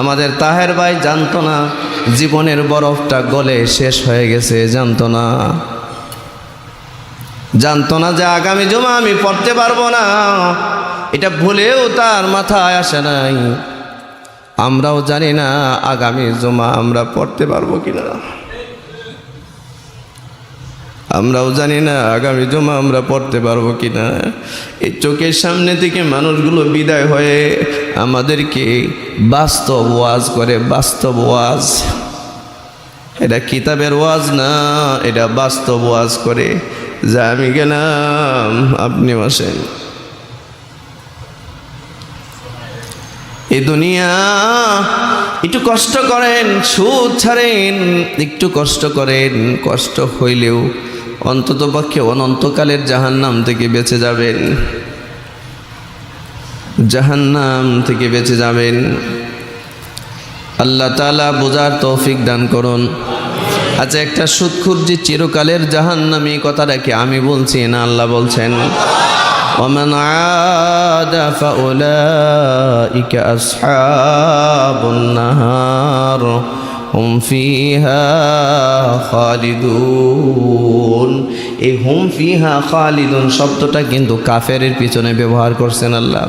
আমাদের তাহের ভাই জানতো না জীবনের বরফটা গলে শেষ হয়ে গেছে, জানতো না যে আগামী জুমা আমি পড়তে পারবো না, এটা ভুলেও তার মাথায় আসে নাই। আমরাও জানি না আগামী জুমা আমরা পড়তে পারবো কিনা, আমরাও জানি না আগামী জুমা আমরা পড়তে পারবো কিনা। এই চোখের সামনে থেকে মানুষগুলো বিদায় হয়ে আমাদেরকে বাস্তব ওয়াজ করে, বাস্তব ওয়াজ, এটা কিতাবের ওয়াজ না, এটা বাস্তব ওয়াজ করে যে আমি গেলাম আপনি আসেন। এই দুনিয়া একটু কষ্ট করেন, সুদ ছাড়েন, একটু কষ্ট করেন, কষ্ট হইলেও অন্তত পক্ষে অনন্তকালের জাহান্নাম থেকে বেঁচে যাবেন, জাহান্নাম থেকে বেঁচে যাবেন। আল্লাহ তাআলা বোঝার তৌফিক দান করুন। আচ্ছা, একটা সুদখোর যে চিরকালের জাহান্নামী, কথাটা কি আমি বলছি না আল্লাহ বলছেন? ومن عاد فأولئك أصحاب النار هم فيها خالدون। এই হুম ফিহা খালিদুন শব্দটা কিন্তু কাফেরের পিছনে ব্যবহার করছেন আল্লাহ।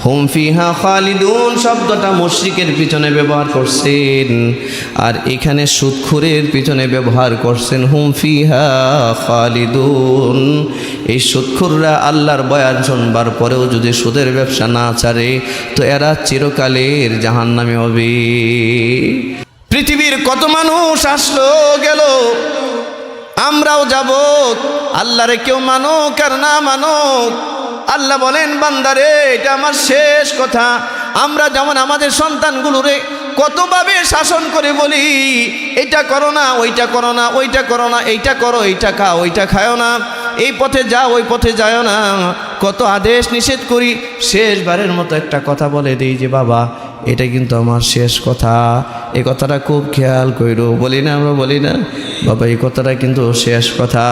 হুম ফিহা খালিদুন শব্দটা মুশরিকের পিছনে ব্যবহার করছেন, আর এখানে সুদখোরের পিছনে ব্যবহার করছেন হুম ফিহা খালিদুন। এই সুদখোররা আল্লাহর বয়ান শুনবার পরেও যদি সুদের ব্যবসা না ছাড়ে তো এরা চিরকালের জাহান্নামী হবে। পৃথিবীর কত মানুষ আসলো গেল, আমরাও যাব। আল্লাহরে কেউ মানুক আর না মানুক, আল্লাহ বলেন বান্দারে এটা আমার শেষ কথা। আমরা যেমন আমাদের সন্তানগুলোরে কতভাবে শাসন করে বলি এটা করো না, ওইটা করো না, ওইটা করো না, এইটা করো, এইটা খাও, ওইটা খাও না, এই পথে যাও, ওই পথে যাও না, কত আদেশ নিষেধ করি। শেষবারের মতো একটা কথা বলে দিই যে বাবা এটা কিন্তু আমার শেষ কথা, এই কথাটা খুব খেয়াল কইরো। বলি না আমরা, বলি না বাবা এই কথাটা কিন্তু শেষ কথা।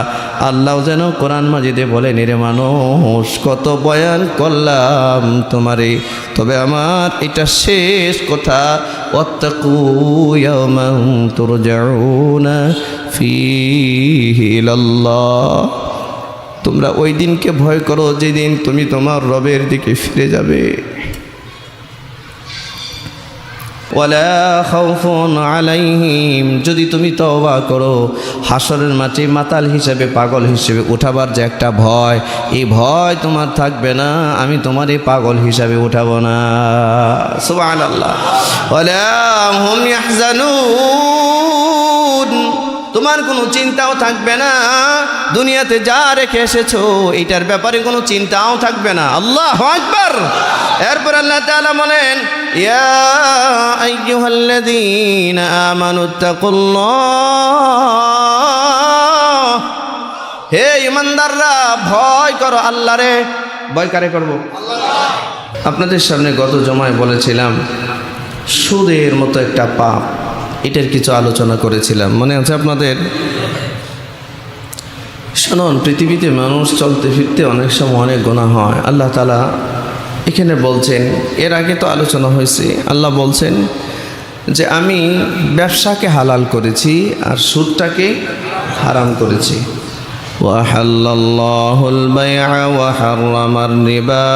আল্লাহ যেন কোরআন মাজিদে বলেন রে মানুষ কত বয়ান করলাম তোমারে, তবে আমার এটা শেষ কথা। ওয়াত্তাকু ইয়াওমান তুরজাউনা ফীহি ইলাল্লাহ। তোমরা ওই দিনকে ভয় করো যেদিন তুমি তোমার রবের দিকে ফিরে যাবে। ওয়ালা খাউফুন আলাইহিম, যদি তুমি তওবা করো হাসরের মাঠে মাতাল হিসেবে, পাগল হিসেবে উঠাবার যে একটা ভয়, এই ভয় তোমার থাকবে না, আমি তোমার এই পাগল হিসাবে উঠাবো না। সুবহানাল্লাহ। ওয়ালা হুম ইয়াহজানুন, তোমার কোনো চিন্তাও থাকবে না, দুনিয়াতে যা রেখে এসেছো এইটার ব্যাপারে কোনো চিন্তাও থাকবে না। আল্লাহু আকবার। এরপর আল্লাহ তাআলা বলেন ইয়া আইয়ুহাল্লাযীনা আমানুত্তাকুল্লাহ, হে ঈমানদাররা ভয় করো আল্লাহরে। ভয় কারে করব? আল্লাহ। আপনাদের সামনে গত জমায় বলেছিলাম সুদের মতো একটা পাপ, এটার কিছু আলোচনা করেছিলাম, মনে আছে আপনাদের? শুনুন, পৃথিবীতে মানুষ চলতে ফিরতে অনেক সময় অনেক গুনাহ হয়। আল্লাহ তাআলা এখানে বলছেন, এর আগে তো আলোচনা হয়েছে, আল্লাহ বলছেন যে আমি ব্যবসাকে হালাল করেছি আর সুদটাকে হারাম করেছি। ওয়াহাল্লাল্লাহুল বাই'a ওয়া হাররামার রিবা,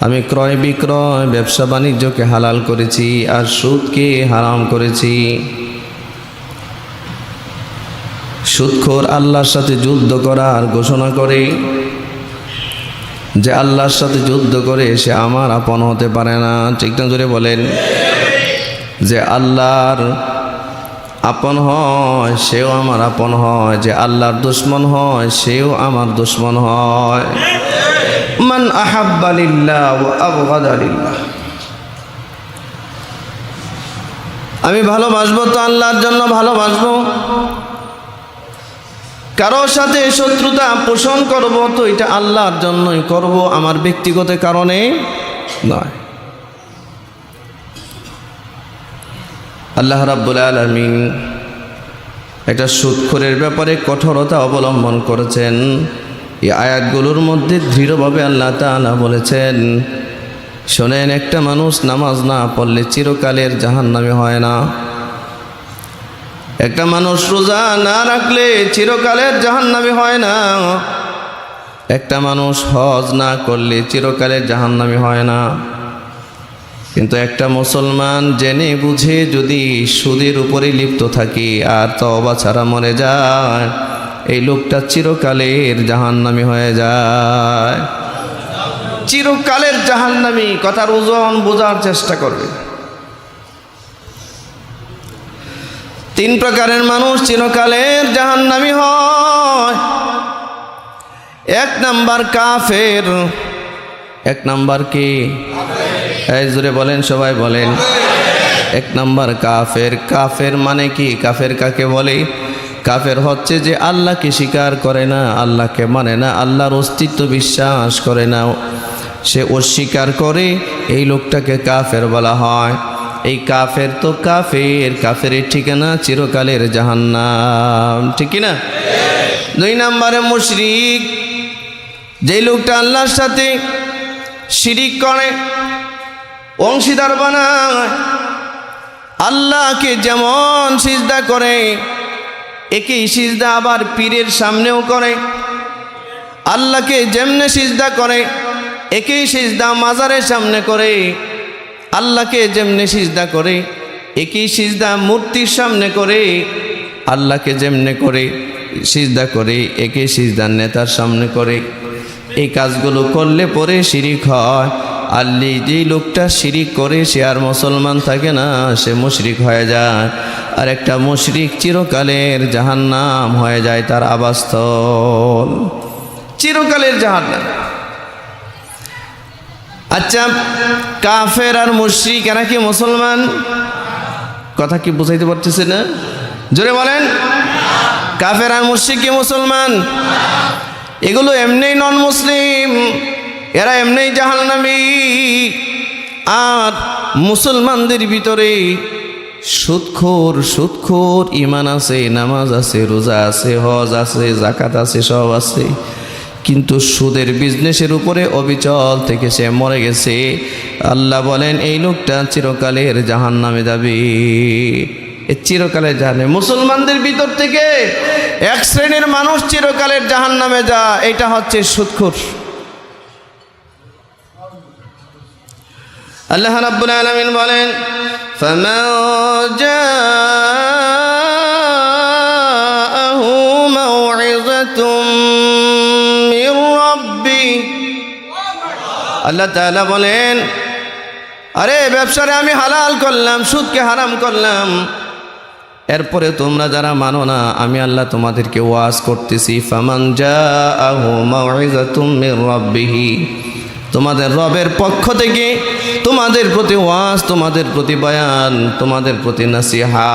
আমি ক্রয় বিক্রয় ব্যবসা বাণিজ্যকে হালাল করেছি আর সুদকে হারাম করেছি। সুদখোর আল্লাহর সাথে যুদ্ধ করার ঘোষণা করে যে আল্লাহর সাথে যুদ্ধ করে সে আমার আপন হতে পারে না। ঠিক না? জোরে বলেন। যে আল্লাহর আপন হয় সেও আমার আপন হয়, যে আল্লাহর দুশমন হয় সেও আমার দুশমন হয়। মান আহাব্বা লিল্লাহ ওয়া আবগাদা লিল্লাহ, আমি ভালোবাসবো তো আল্লাহর জন্য ভালোবাসবো, কারোর সাথে শত্রুতা পোষণ করব তো এটা আল্লাহর জন্যই করব, আমার ব্যক্তিগত কারণে নয়। আল্লাহ রাব্বুল আলামিন একটা সুদখোরের ব্যাপারে কঠোরতা অবলম্বন করেছেন। এই আয়াতগুলোর মধ্যে দৃঢ়ভাবে আল্লাহ তাআলা বলেছেন শোনেন, একটা মানুষ নামাজ না পড়লে চিরকালের জাহান্নামী হয় না। একটা মানুষ রোজা না রাখলে চিরকালের জাহান্নামী হয় না। একটা মানুষ হজ না করলে চিরকালের জাহান্নামী হয় না। কিন্তু একটা মুসলমান জেনে বুঝে যদি সুদের উপরে লিপ্ত থাকে আর তওবা ছাড়া মরে যায়, এই লোকটা চিরকালের জাহান্নামী হয়ে যায়। চিরকালের জাহান্নামী কথার ওজন বোঝার চেষ্টা করবে। তিন প্রকারের মানুষ চিরকালের জাহান্নামী হয়। এক নাম্বার কাফের। এক নাম্বার কি? এই জোরে বলেন, সবাই বলেন। এক নাম্বার কাফের। কাফের মানে কি? কাফের কাকে বলে? কাফের হচ্ছে যে আল্লাহকে স্বীকার করে না, আল্লাহকে মানে না, আল্লাহর অস্তিত্ব বিশ্বাস করে না, সে অস্বীকার করে, এই লোকটাকে কাফের বলা হয়। এই কাফের তো কাফের, কাফেরের ঠিকানা চিরকালের জাহান্নাম, ঠিক কি না? দুই নম্বরে মুশরিক। যেই লোকটা আল্লাহর সাথে শিরিক করে, অংশীদার বানায়, আল্লাহকে যেমন সিজদা করে একই সিজদা আবার পীরের সামনেও করে, আল্লাহকে যেমনে সিজদা করে একই সিজদা মাজারের সামনে করে, আল্লাহকে যেমনে সিজদা করে একই সিজদা মূর্তির সামনে করে, আল্লাহকে যেমনে করে সিজদা করে একই সিজদা নেতার সামনে করে। এই কাজগুলো করলে পরে শিরিক হয়। আর যেই লোকটা শিরিক করে সে আর মুসলমান থাকে না, সে মুশরিক হয়ে যায়। আর একটা মুশরিক চিরকালের জাহান্নাম হয়ে যায় তার আবাসস্থল, চিরকালের জাহান্নাম। আচ্ছা, কাফের আর মুশরিক এরা কি মুসলমান? কথা কি বুঝাইতে পারতেছে না? জোরে বলেন। কাফের আর মুশরিক কি মুসলমান? এগুলো এমনিই নন মুসলিম, এরা এমনিই জাহান্নামী। আর মুসলমানদের ভিতরে সুদখোর ঈমান আছে, নামাজ আছে, রোজা আছে, হজ আছে, যাকাত আছে, সব আছে, কিন্তু সুদের বিজনেসের উপরে অবিচল থেকে সে মরে গেছে। আল্লাহ বলেন এই লোকটা চিরকালের জাহান্নামে যাবে। চিরকালের জাহান্নামে। মুসলমানদের ভিতর থেকে এক শ্রেণীর মানুষ চিরকালের জাহান্নামে যায়, এটা হচ্ছে সুদখোর। আল্লাহ রাব্বুল আলামিন বলেন, ফামান জাআহু মাউইযাতুম মির রাব্বি। আল্লাহ তাআলা বলেন, আরে ব্যবসারে আমি হালাল করলাম, সুদকে হারাম করলাম, এরপরে তোমরা যারা মানো না, আমি আল্লাহ তোমাদেরকে ওয়াজ করতেছি। ফামান জাআহু মাউইযাতুম মির রাব্বিহি, তোমাদের রবের পক্ষ থেকে তোমাদের প্রতি ওয়াজ, তোমাদের প্রতি বয়ান, তোমাদের প্রতি নাসিহা।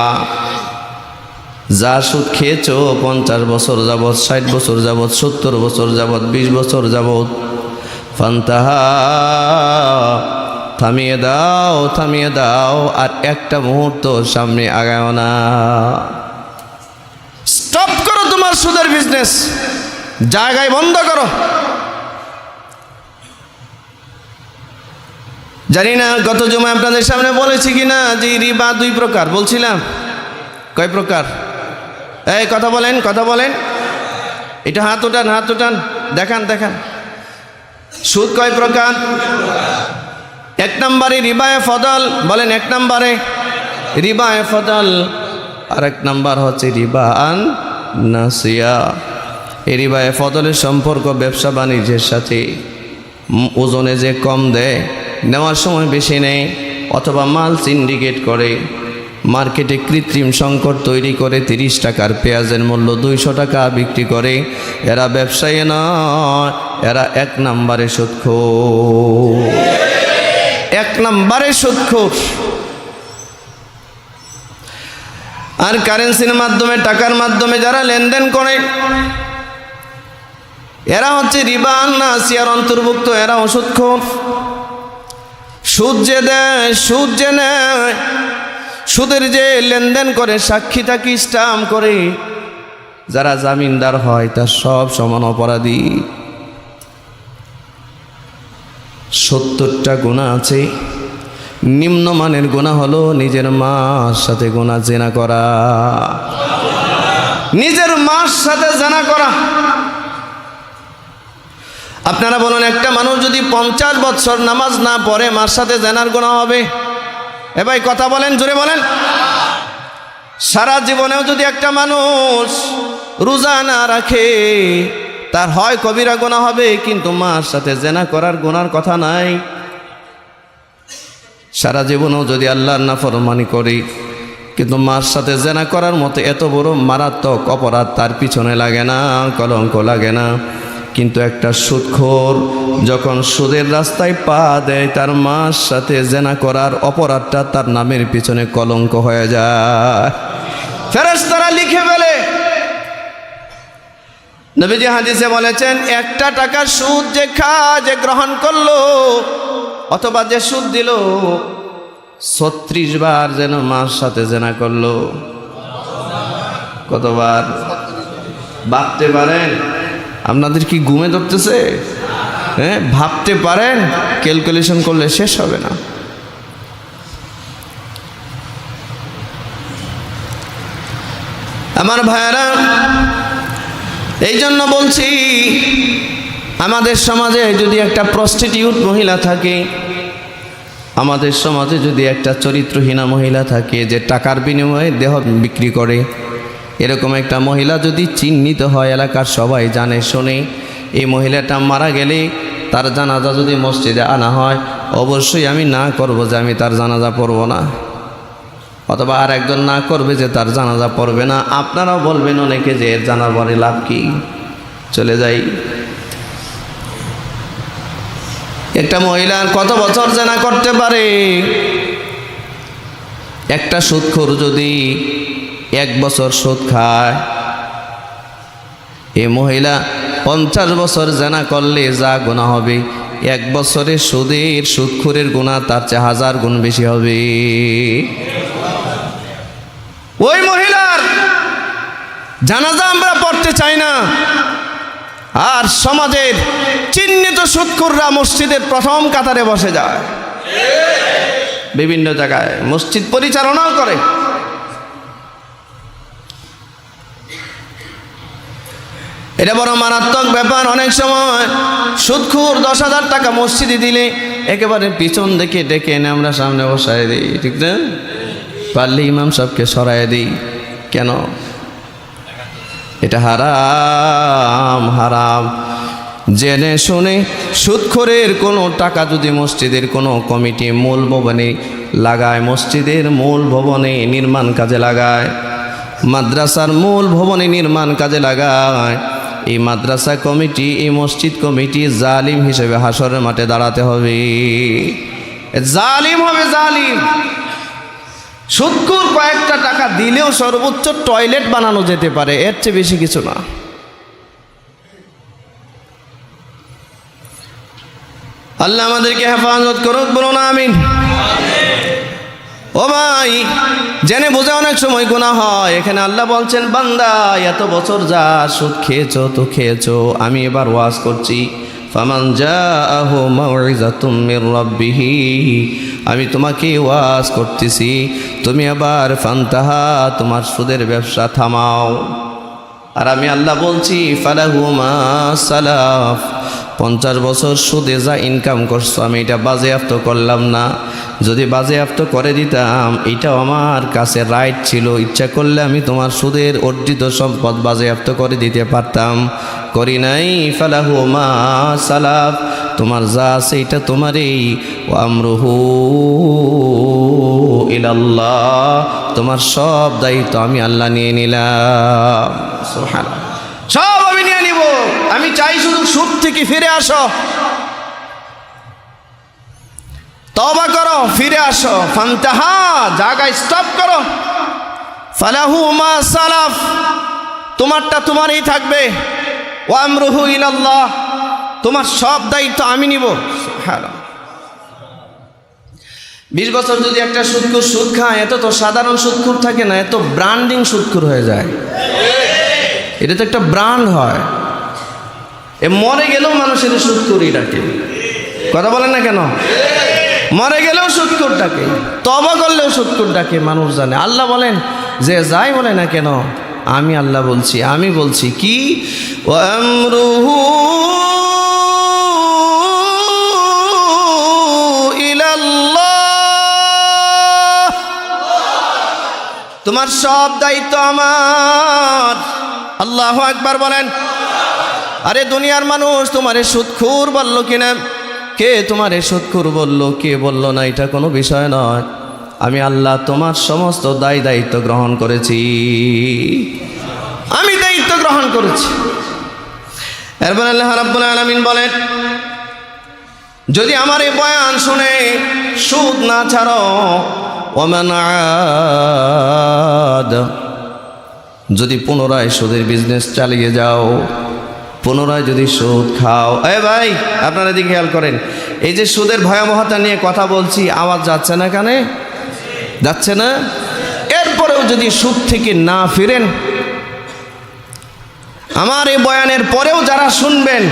যা সুদ খেয়েছো 50 বছর যাবৎ, 60 বছর যাবৎ, 70 বছর যাবৎ, 20 বছর যাবৎ, ফান্তাহা, থামিয়ে দাও, থামিয়ে দাও, আর একটা মুহূর্ত সামনে আগাও না। স্টপ করো তোমার সুদের বিজনেস, জায়গায় বন্ধ করো। জানি না গত জুমায় আপনাদের সামনে বলেছি কিনা যে রিবা 2 প্রকার, বলছিলাম। কয় প্রকার? এই কথা বলেন, কথা বলেন। এটা হাত উঠান, হাত উঠান, দেখান, দেখান। সুদ কয় প্রকার? 1 নম্বরে রিবায়ে ফদল, বলেন 1 নম্বরে রিবায়ে ফদল। আর 1 নম্বর হচ্ছে রিবা আন নাসিয়া। এই রিবায়ে ফদলের সম্পর্ক ব্যবসা বাণিজ্যের সাথে। ওজনে যে কম দেয়, নেওয়ার সময় বেশি নেয়, অথবা মাল সিন্ডিকেট করে, মার্কেটে কৃত্রিম সংকট তৈরি করে 30 টাকার পেঁয়াজের মূল্য 200 টাকা বিক্রি করে, এরা ব্যবসায়ী নয়, এরা 1 নম্বরে সুদখোর। 1 নম্বরে সুদখোর। আর কারেন্সির মাধ্যমে, টাকার মাধ্যমে যারা লেনদেন করে, এরা হচ্ছে রিবা আন নাসিয়ার অন্তর্ভুক্ত, এরা সুদখোর। সুদ যে দেয়, সুদ যে নেয়, সুদের যে লেনদেন করে, সাক্ষী থাকি, স্টাম্প করে, যারা জামিনদার হয়, তার সব সমান অপরাধী। 70টা গুনাহ আছে। নিম্নমানের গুনাহ হলো নিজের মার সাথে জিনা করা, নিজের মার সাথে জিনা করা। আপনারা বলুন, একটা মানুষ যদি 50 বছর নামাজ না পড়ে মার সাথে জিনার গুনাহ হবে? এ ভাই কথা বলেন, জোরে বলেন। সারা জীবনেও যদি একটা মানুষ রোজা না রাখে, তার হয় কবিরা গুনাহ হবে, কিন্তু মার সাথে জিনা করার গুনার কথা নাই। সারা জীবনেও যদি আল্লাহর নাফরমানি করে, কিন্তু মার সাথে জিনা করার মতো এত বড় মারাত্মক অপরাধ তার পিছনে লাগে না, কলঙ্ক লাগে না। কিন্তু একটা সুদখোর যখন সুদের রাস্তায় পা দেয়, তার মার সাথে জিনা করার অপরাধটা তার নামের পিছনে কলঙ্ক হয়ে যায়, ফেরেশতারা লিখে ফেলে। নবীজি হাদিসে বলেছেন, একটা টাকা সুদ যে গ্রহণ করলো অথবা যে সুদ দিল, 36 বার যেন মার সাথে জিনা করলো। কতবার? ভাবতে পারেন? আপনাদের কি ঘুমে ধরতেছে? হ্যাঁ, ভাবতে পারেন? ক্যালকুলেশন করলে শেষ হবে না। আমার ভাইয়েরা, এই জন্য বলছি, আমাদের সমাজে যদি একটা প্রস্টিটিউট মহিলা থাকে, আমাদের সমাজে যদি একটা চরিত্রহীনা মহিলা থাকে যে টাকার বিনিময়ে দেহ বিক্রি করে, এরকম একটা মহিলা যদি চিহ্নিত হয়, এলাকার সবাই জানে শোনে, এই মহিলাটা মারা গেলে তার জানাজা যদি মসজিদে আনা হয়, অবশ্যই আমি না করব যে আমি তার জানাজা পড়ব না, অথবা আর একজন না করবে যে তার জানাজা পড়বে না। আপনারাও বলবেন অনেকে যে এর জানার পরে লাভ কি, চলে যাই। একটা মহিলার কত বছর জিনা করতে পারে? একটা সুদখোর যদি 1 বছর সুদ খায়, এই মহিলা 50 বছর জিনা করলে যা গুনাহ হবে, 1 বছরে সুদখোরের গুনাহ তার চেয়ে 1000 গুণ বেশি হবে। ওই মহিলার জানাজা আমরা পড়তে চাই না। আর সমাজের চিহ্নিত সুদখোররা মসজিদের প্রথম কাতারে বসে যায়, বিভিন্ন জায়গায় মসজিদ পরিচালনাও করে। এটা বড় মারাত্মক ব্যাপার। অনেক সময় সুদখোর 10,000 টাকা মসজিদে দিলে একেবারে পিছন থেকে ডেকে এনে আমরা সামনে বসায় দিই, ঠিক না? পারলে ইমাম সাহেবকে সরাই দিই। কেন? এটা হারাম, হারাম। জেনে শুনে সুদখোরের কোনো টাকা যদি মসজিদের কোনো কমিটি মূল ভবনে লাগায়, মসজিদের মূল ভবনে নির্মাণ কাজে লাগায়, মাদ্রাসার মূল ভবনে নির্মাণ কাজে লাগায়, এই মাদ্রাসা কমিটি, এই মসজিদ কমিটি জালিম হিসেবে হাসরের মাঠে দাঁড়াতে হবে। জালিম হবে, জালিম। সুদখোর কয়েকটা টাকা দিলেও সর্বোচ্চ টয়লেট বানানো যেতে পারে, এর চেয়ে বেশি কিছু না। আল্লাহ আমাদেরকে হেফাজত করুক, বলুন আমিন। ও ভাই, জেনে বোঝা অনেক সময় গুনাহ হয়। এখানে আল্লাহ বলছেন, বান্দা এত বছর যা সুদ খেয়েছো তো খেয়েছো, আমি এবার ওয়াজ করছি। ফামান জাআহু মাউইযাতুম মির রাব্বিহি, আমি তোমাকে ওয়াজ করতেছি, তুমি আবার ফান্তাহা, তোমার সুদের ব্যবসা থামাও। আর আমি আল্লাহ বলছি, ফালাহু মা সালাফ, 50 বছর সুদে যা ইনকাম করছো আমি এটা বাজেয়াপ্ত করলাম না। যদি বাজেয়াপ্ত করে দিতাম, এটাও আমার কাছে রাইট ছিল, ইচ্ছা করলে আমি তোমার সুদের অর্জিত সম্পদ বাজেয়াপ্ত করে দিতে পারতাম, করি নাই। ফালাহু মা সালাফ, তোমার যা আছে এটা তোমারই। ওয়া আমরুহু ইলাল্লাহ, তোমার সব দায়িত্ব আমি আল্লাহ নিয়ে নিলাম। সুবহানাল্লাহ, সব আমি নিয়ে নিব। আমি চাই শুধু সুদ থেকে ফিরে আসো, তওবা করো, ফিরে আসো। ফান্তাহা, জায়গায় স্টপ করো। ফালাহু মা সালাফ, তোমারটা তোমারই থাকবে। ওয়া আমরুহু ইলাল্লাহ, তোমার সব দায়িত্ব আমি নিব। সুবহানাল্লাহ। 20 বছর যদি একটা সুদখোর সুদ খায়, এত তো সাধারণ সুদখোর থাকে না, এত ব্র্যান্ডিং সুদখোর হয়ে যায়। এটা তো একটা ব্র্যান্ড হয়। এ মরে গেলেও মানুষের সুদখোরই ডাকে। কথা বলেন না কেন? মরে গেলেও সুৎখোর ডাকে, তওবা করলেও সুৎখোর ডাকে, মানুষ জানে। আল্লাহ বলেন যে যাই বলে না কেন আমি আল্লাহ বলছি, আমি বলছি কি, ওয়া আমরুহু ইলাল্লাহ, তোমার সব দায়িত্ব আমার। আল্লাহু আকবার বলেন। আরে দুনিয়ার মানুষ তোমারে সুৎখোর বলল কিনা, কে তোমারে সুৎখোর বলল, কে বলল না, এটা কোনো বিষয় নয়। আমি আল্লাহ তোমার সমস্ত দায়িত্ব গ্রহণ করেছি, আমি দায়িত্ব গ্রহণ করেছি। এরপর আল্লাহ রাব্বুল আলামিন বলেন, যদি আমার এই বয়ান শুনে সুদ না ছাড়ো, ওমান আদ, যদি পুনরায় সুদের বিজনেস চালিয়ে যাও, পুনরায় যদি সুদ খাও। ভাই আপনারা দিকে খেয়াল করেন, এই যে সুদের ভয়াবহতা নিয়ে কথা বলছি, আওয়াজ যাচ্ছে না? কানে যাচ্ছে না? এরপরেও যদি সুদ থেকে না ফিরেন, আমার এই বয়ানের পরেও যারা শুনবেন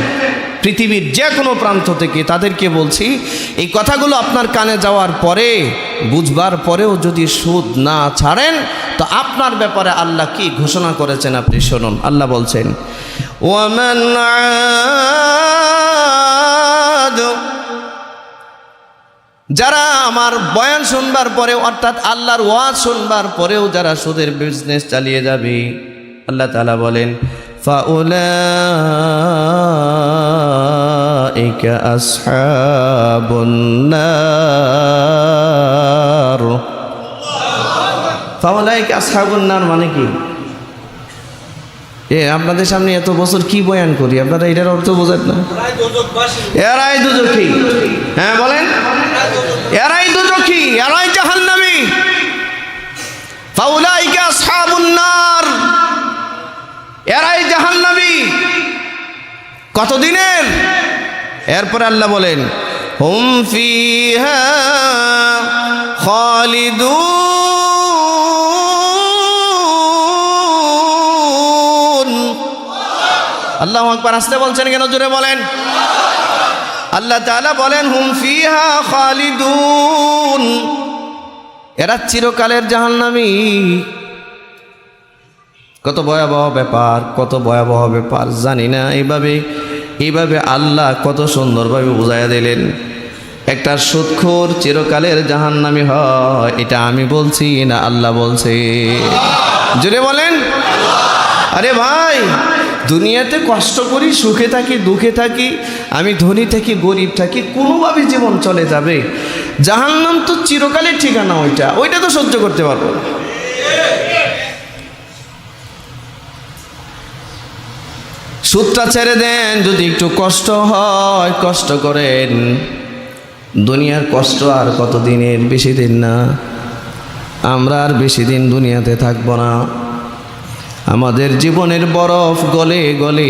পৃথিবীর যে কোনো প্রান্ত থেকে, তাদেরকে বলছি এই কথাগুলো আপনার কানে যাওয়ার পরে, বুঝবার পরেও যদি সুদ না ছাড়েন, তো আপনার ব্যাপারে আল্লাহ কি ঘোষণা করেছেন আপনি শুনুন। আল্লাহ বলছেন, ওয়ামান আদ, যারা আমার বয়ান শুনবার পরেও, অর্থাৎ আল্লাহর ওয়াজ শুনবার পরেও যারা সুদের বিজনেস চালিয়ে যাবে, আল্লাহ তাআলা বলেন, ফাউলাইকা আসহাবুন নার। ফাউলাইকা আসহাবুন নার মানে কি? আপনাদের সামনে এত বছর কি বয়ান করি, আপনারা এটার অর্থ বোঝেন না? এরাই দুজখী। হ্যাঁ বলেন, এরাই দুজখী, এরাই জাহান্নামী। ফাউলাইকা আসহাবুন নার, এরাই জাহান্নামী। কতদিনের? এরপরে আল্লাহ বলেন, হুম ফিহা খালিদুন। আল্লাহু আকবার। আসতে বলছেন কেন? জোরে বলেন। আল্লাহ তাআলা বলেন, হুম ফিহা খালিদুন, এরা চিরকালের জাহান্নামী। কত ভয়াবহ ব্যাপার, কত ভয়াবহ ব্যাপার জানি না। এইভাবে আল্লাহ কত সুন্দরভাবে বুঝাইয়া দিলেন, একটা সুদখোর চিরকালের জাহান্নামী হয়। এটা আমি বলছি না আল্লাহ বলছে? জোরে বলেন। আরে ভাই, দুনিয়াতে কষ্ট করি, সুখে থাকি, দুঃখে থাকি, আমি ধনী থাকি, গরিব থাকি, কোনোভাবে জীবন চলে যাবে। জাহান্নাম তো চিরকালের ঠিকানা, ওইটা তো সহ্য করতে পারবো না। সুদটা ছেড়ে দেন, যদি একটু কষ্ট হয় কষ্ট করেন। দুনিয়ার কষ্ট আর কতদিনের? বেশি দিন না। আমরা আর বেশি দিন দুনিয়াতে থাকবো না। আমাদের জীবনের বরফ গলে গলে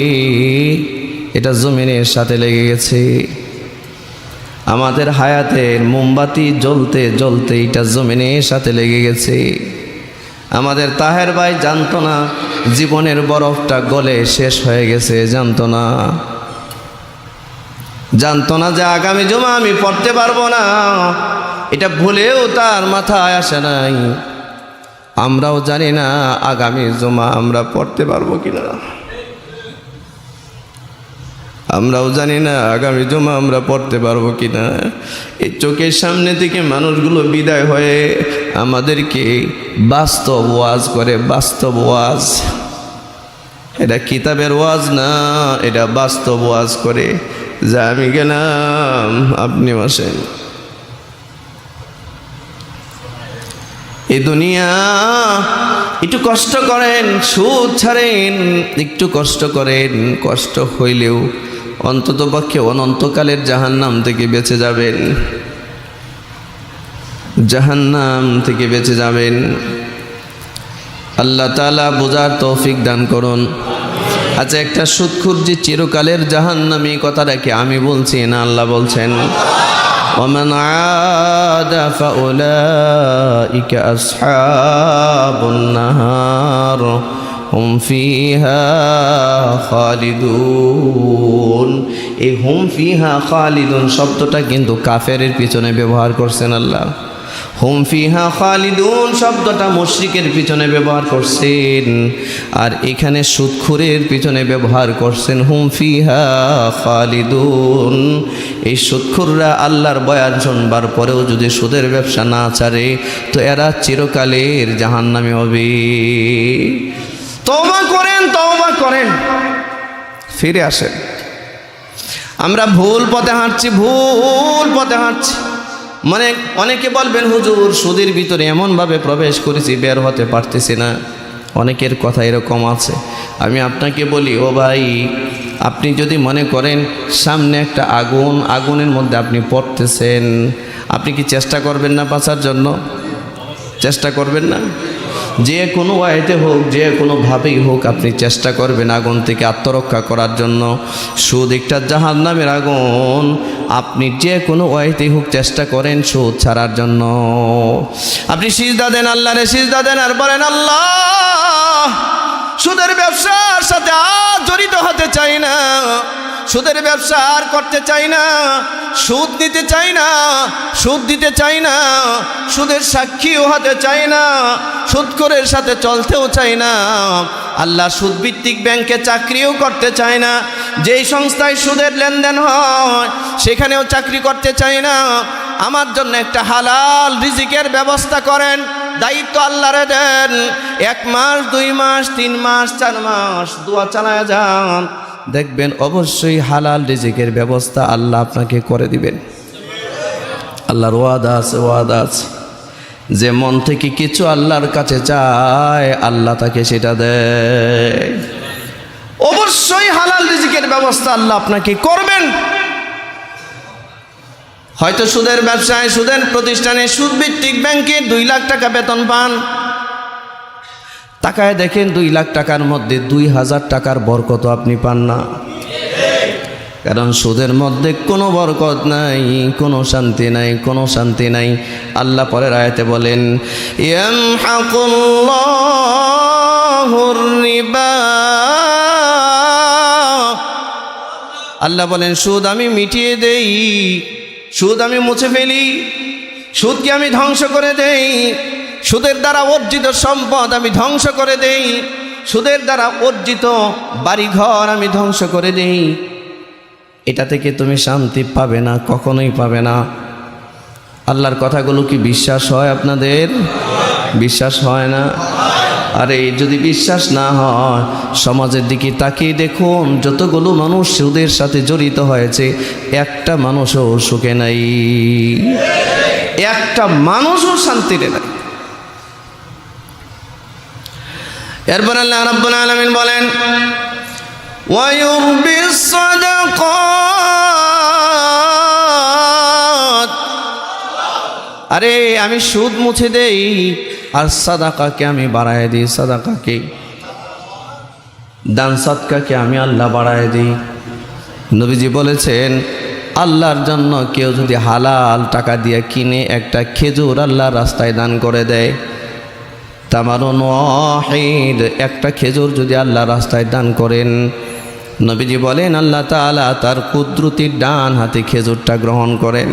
এটা জমিনের সাথে লেগে গেছে। আমাদের হায়াতের মোমবাতি জ্বলতে জ্বলতে এটা জমিনের সাথে লেগে গেছে। আমাদের তাহের ভাই জানতো না জীবনের বরফটা গলে শেষ হয়ে গেছে, জানতো না যে আগামী জুমা আমি পড়তে পারবো না, এটা ভুলেও তার মাথায় আসে নাই। আমরাও জানি না আগামী জুমা আমরা পড়তে পারবো কিনা, আমরাও জানি না আগামী জুমা আমরা পড়তে পারবো কিনা। এই চোখের সামনে থেকে মানুষগুলো বিদায় হয়ে আমাদেরকে বাস্তব ওয়াজ করে, বাস্তব ওয়াজ। এটা কিতাবের ওয়াজ না, এটা বাস্তব ওয়াজ করে, যা আমি গেলাম আপনি বসেন। এই দুনিয়া একটু কষ্ট করেন, সুদ ছাড়েন, একটু কষ্ট করেন। কষ্ট হইলেও অন্তত পক্ষে অনন্তকালের জাহান্নাম থেকে বেঁচে যাবেন, জাহান্নাম থেকে বেঁচে যাবেন। আল্লাহ তাআলা বোঝার তৌফিক দান করুন। আচ্ছা, একটা সুদখোর যে চিরকালের জাহান্নামী, কথাটা কি আমি বলছি না আল্লাহ বলছেন? ومن عاد فأولئك أصحاب النار হুম ফিহা খালিদুন। এই হুম ফিহা খালিদুন শব্দটা কিন্তু কাফেরের পিছনে ব্যবহার করছেন আল্লাহ। হুম ফিহা খালিদুন শব্দটা মুশরিকের পিছনে ব্যবহার করছেন, আর এখানে সুদখোরের পিছনে ব্যবহার করছেন হুম ফিহা খালিদুন। এই সুদখোররা আল্লাহর বয়ান শুনবার পরেও যদি সুদের ব্যবসা না ছাড়ে তো এরা চিরকালের জাহান্নামী হবে। তওবা করেন, তওবা করেন, ফিরে আসেন। আমরা ভুল পথে হাঁটছি, ভুল পথে হাঁটছি। মানে অনেকে বলবেন হুজুর সুদের ভিতরে এমনভাবে প্রবেশ করেছি বের হতে পারতেছি না। অনেকের কথা এরকম আছে। আমি আপনাকে বলি, ও ভাই, আপনি যদি মনে করেন সামনে একটা আগুন, আগুনের মধ্যে আপনি পড়তেছেন, আপনি কি চেষ্টা করবেন না বাঁচার জন্য? চেষ্টা করবেন না? যে কোনো ওয়াইতে হোক, যে কোনোভাবেই হোক আপনি চেষ্টা করবেন আগুন থেকে আত্মরক্ষা করার জন্য। সুদ একটা জাহান্নামের আগুন, আপনি যে কোনো ওয়াইতেই হোক চেষ্টা করেন সুদ ছাড়ার জন্য। আপনি সিজদা দেন, আল্লাহরে সিজদা দেন আর বলেন, আল্লাহ সুদের ব্যবসার সাথে আর জড়িত হতে চাই না, সুদের ব্যবসা আর করতে চাই না, সুদ নিতে চাই না, সুদ দিতে চাই না, সুদের সাক্ষীও হতে চাই না, সুদখোরের সাথে চলতেও চাই না। আল্লাহ সুদভিত্তিক ব্যাংকে চাকরিও করতে চায় না, যেই সংস্থায় সুদের লেনদেন হয় সেখানেও চাকরি করতে চাই না। আমার জন্য একটা হালাল রিজিকের ব্যবস্থা করেন, দায়িত্ব আল্লাহরে দেন। 1 মাস 2 মাস 3 মাস 4 মাস দোয়া চালায় যান, দেখবেন অবশ্যই হালাল রিজিকের ব্যবস্থা আল্লাহ আপনাকে করে দিবেন। আল্লাহর ওয়াদা আছে, ওয়াদা আছে। যে মন থেকে কিছু আল্লাহর কাছে চায় আল্লাহ তাকে সেটা দেয়। অবশ্যই হালাল রিজিকের ব্যবস্থা আল্লাহ আপনাকে করবেন। হয়তো সুদের ব্যবসায়, সুদের প্রতিষ্ঠানে, সুদভিত্তিক ব্যাংকে 2 লাখ টাকা বেতন পান, টাকায় দেখেন 2 লাখ টাকার মধ্যে 2000 টাকার বরকত আপনি পান না। কারণ সুদের মধ্যে কোনো বরকত নাই, কোনো শান্তি নাই, কোনো শান্তি নাই। আল্লাহ পরের আয়াতে বলেন, ইয়ামহাকুল্লাহুর রিবা, আল্লাহ বলেন সুদ আমি মিটিয়ে দেই, সুদ আমি মুছে ফেলি, সুদকে আমি ধ্বংস করে দেই, সুদের দ্বারা অর্জিত সম্পদ আমি ধ্বংস করে দেই, সুদের দ্বারা অর্জিত বাড়িঘর আমি ধ্বংস করে দেই। এটা থেকে তুমি শান্তি পাবে না, কখনোই পাবে না। আল্লাহর কথাগুলো কি বিশ্বাস হয় আপনাদের? বিশ্বাস হয় না? আরে যদি বিশ্বাস না হয় সমাজের দিকে তাকিয়ে দেখুন, যতগুলো মানুষ সুদের সাথে জড়িত হয়েছে একটা মানুষও সুখে নাই, একটা মানুষও শান্তিতে নাই। এরপর আল্লাহ রাব্বুল আলামিন বলেন, ওয়ায়ুরবিস সাদাকাত, আরে আমি সুদ মুছে দেই আর সাদাকাকে আমি বাড়ায় দিই, সাদাকাকে, দান সদকাকে আমি আল্লাহ বাড়ায় দিই। নবীজি বলেছেন, আল্লাহর জন্য কেউ যদি হালাল টাকা দিয়ে কিনে একটা খেজুর আল্লাহর রাস্তায় দান করে দেয়, তামারুন ওয়াহিদ, একটা খেজুর যদি আল্লাহর রাস্তায় দান করেন, নবীজি বলেন আল্লাহ তাআলা তার কুদরতির ডান হাতে খেজুরটা গ্রহণ করেন।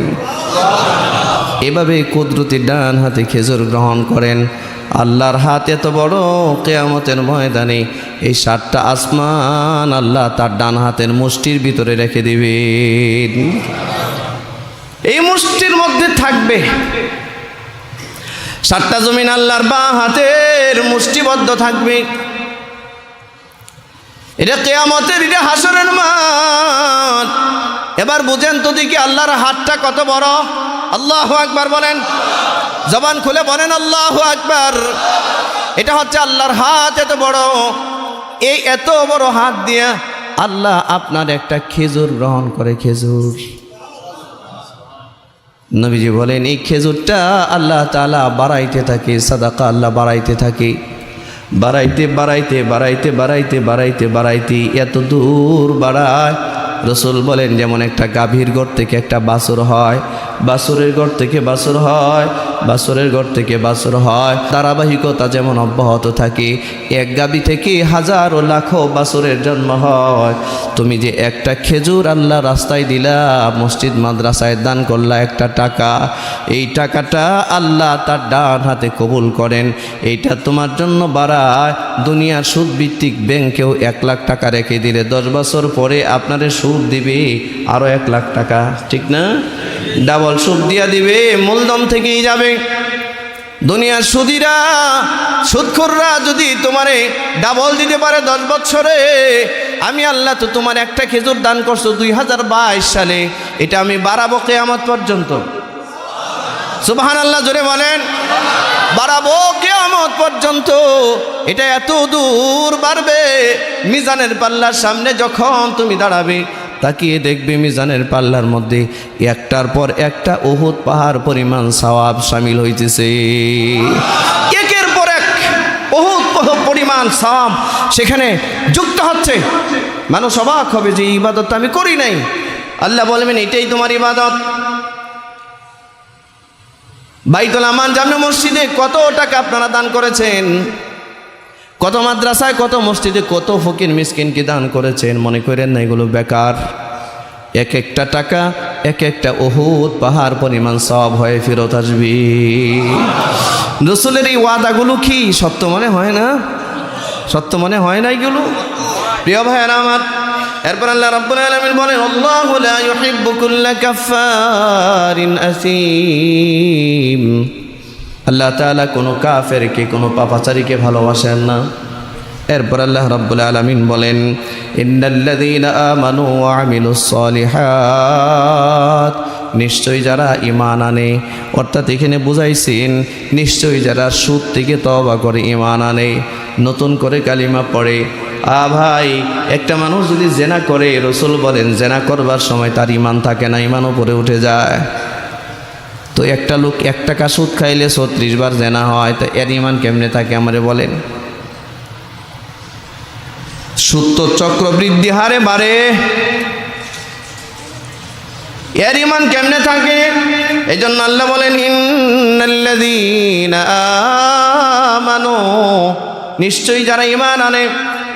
এভাবে কুদরতির ডান হাতে খেজুর গ্রহণ করেন। আল্লাহর হাত এত বড়, কিয়ামতের ময়দানে এই 7টা আসমান আল্লাহ তার ডান হাতের মুষ্টির ভিতরে রেখে দিবেন। এই মুষ্টির মধ্যে থাকবে 7টা জমিন আল্লাহর বাঁ হাতের মুষ্টিবদ্ধ থাকবে। এটা কিয়ামতের, এটা হাসরের মাঠ। এবার বুঝেন তো দেখি আল্লাহর হাতটা কত বড়। আল্লাহু আকবার বলেন, জবান খুলে বলেন আল্লাহু আকবার। এটা হচ্ছে আল্লাহর হাত এত বড়। এই এত বড় হাত দিয়া আল্লাহ আপনার একটা খেজুর গ্রহণ করে, খেজুর। নবীজি বলেন এই খেজুরটা আল্লাহ তাআলা বাড়াইতে থাকে, সাদাকা আল্লাহ বাড়াইতে থাকে, বাড়াইতে বাড়াইতে বাড়াইতে বাড়াইতে বাড়াইতে বাড়াইতে এত দূর বাড়ায় রসুল বলেন যেমন একটা গাভীর ঘর থেকে একটা বাছুর হয়, বাছুরের ঘর থেকে বাছুর হয়, বাছুরের ঘর থেকে বাছুর হয়, ধারাবাহিকতা যেমন অব্যাহত থাকে, এক গাভী থেকে হাজারো লাখো বাছুরের জন্ম হয়। তুমি যে একটা খেজুর আল্লাহ রাস্তায় দিলা, মসজিদ মাদ্রাসায় দান করলা একটা টাকা, এই টাকাটা আল্লাহ তার ডান হাতে কবুল করেন। এইটা তোমার জন্য বাড়ায় দুনিয়ার সুদ ভিত্তিক ব্যাংকেও 1 লাখ টাকা রেখে দিলে 10 বছর পরে আপনারে সুদ দিবে আরও 1 লাখ টাকা, ঠিক না? ডাবল সুদ দিয়া দিবে, মূলধন থেকেই যাবে। দুনিয়ার সুদীরা সুদখোররা যদি তোমারে ডাবল দিতে পারে 10 বছরে, আমি আল্লাহ তো তোমার একটা খেজুর দান করছো 2022 সালে, এটা আমি বাড়াবো কিয়ামত পর্যন্ত। সুবহানাল্লাহ, জোরে বলেন। বাড়াবো কিয়ামত পর্যন্ত। এটা এত দূর বাড়বে, মিজানের পাল্লার সামনে যখন তুমি দাঁড়াবে, তাকিয়ে দেখবে মিজানের পাল্লার মধ্যে একটার পর একটা উহুদ পাহাড় পরিমাণ সওয়াব শামিল হইতেছে। একের পর এক উহুদ পরিমাণ সওয়াব সেখানে যুক্ত হচ্ছে। মানুষ অবাক হবে যে ইবাদত আমি করি নাই। আল্লাহ বলবেন এটাই তোমার ইবাদত। বাইতুল আমান জামে মসজিদে কত টাকা আপনারা দান করেছেন, কত মাদ্রাসায়, কত মসজিদে, কত ফকির মিসকিনকে দান করেছেন। মনে করেন না এগুলো বেকার? এক একটা টাকা এক একটা উহুদ পাহাড় পরিমাণ সওয়াব হয়ে ফেরত আসবে। রাসূলের এই ওয়াদাগুলো কি সত্য মনে হয় না? সত্য মনে হয় না এগুলো? প্রিয় ভাইয়েরা আমার, এরপর আল্লাহ রাব্বুল আলামিন বলেন আল্লাহু লা ইউহিব্বু কুল্লা কাফফারিন আসীম। আল্লাহ তাআলা কোনো কাফেরকে, কোনো পাপাচারীকে ভালোবাসেন না। এরপর আল্লাহ রাব্বুল আলামিন বলেন ইন্নাল্লাযীনা আমানু ওয়া আমিলুস সালিহাত, নিশ্চয়ই যারা ঈমান আনে, অর্থাৎ এখানে বুঝাইছেন নিশ্চয়ই যারা সুদ থেকে তওবা করে ঈমান আনে, নতুন করে কালিমা পড়ে। ভাই, একটা মানুষ যদি জেনা করে, রাসূল বলেন জেনা করবার সময় তার ঈমান থাকে না, ঈমান উপরে উঠে যায়। তো একটা লোক 1 টাকা সুদ খাইলে 36 বার জেনা হয়, তো এর ঈমান কেমনে থাকে আমারে বলেন? সুদ তো চক্রবৃদ্ধি হারে বাড়ে, এর ঈমান কেমনে থাকে? এই জন্য আল্লাহ বলেন ইন্নাল্লাযীনা আমানু, নিশ্চয়ই যারা ঈমান আনে,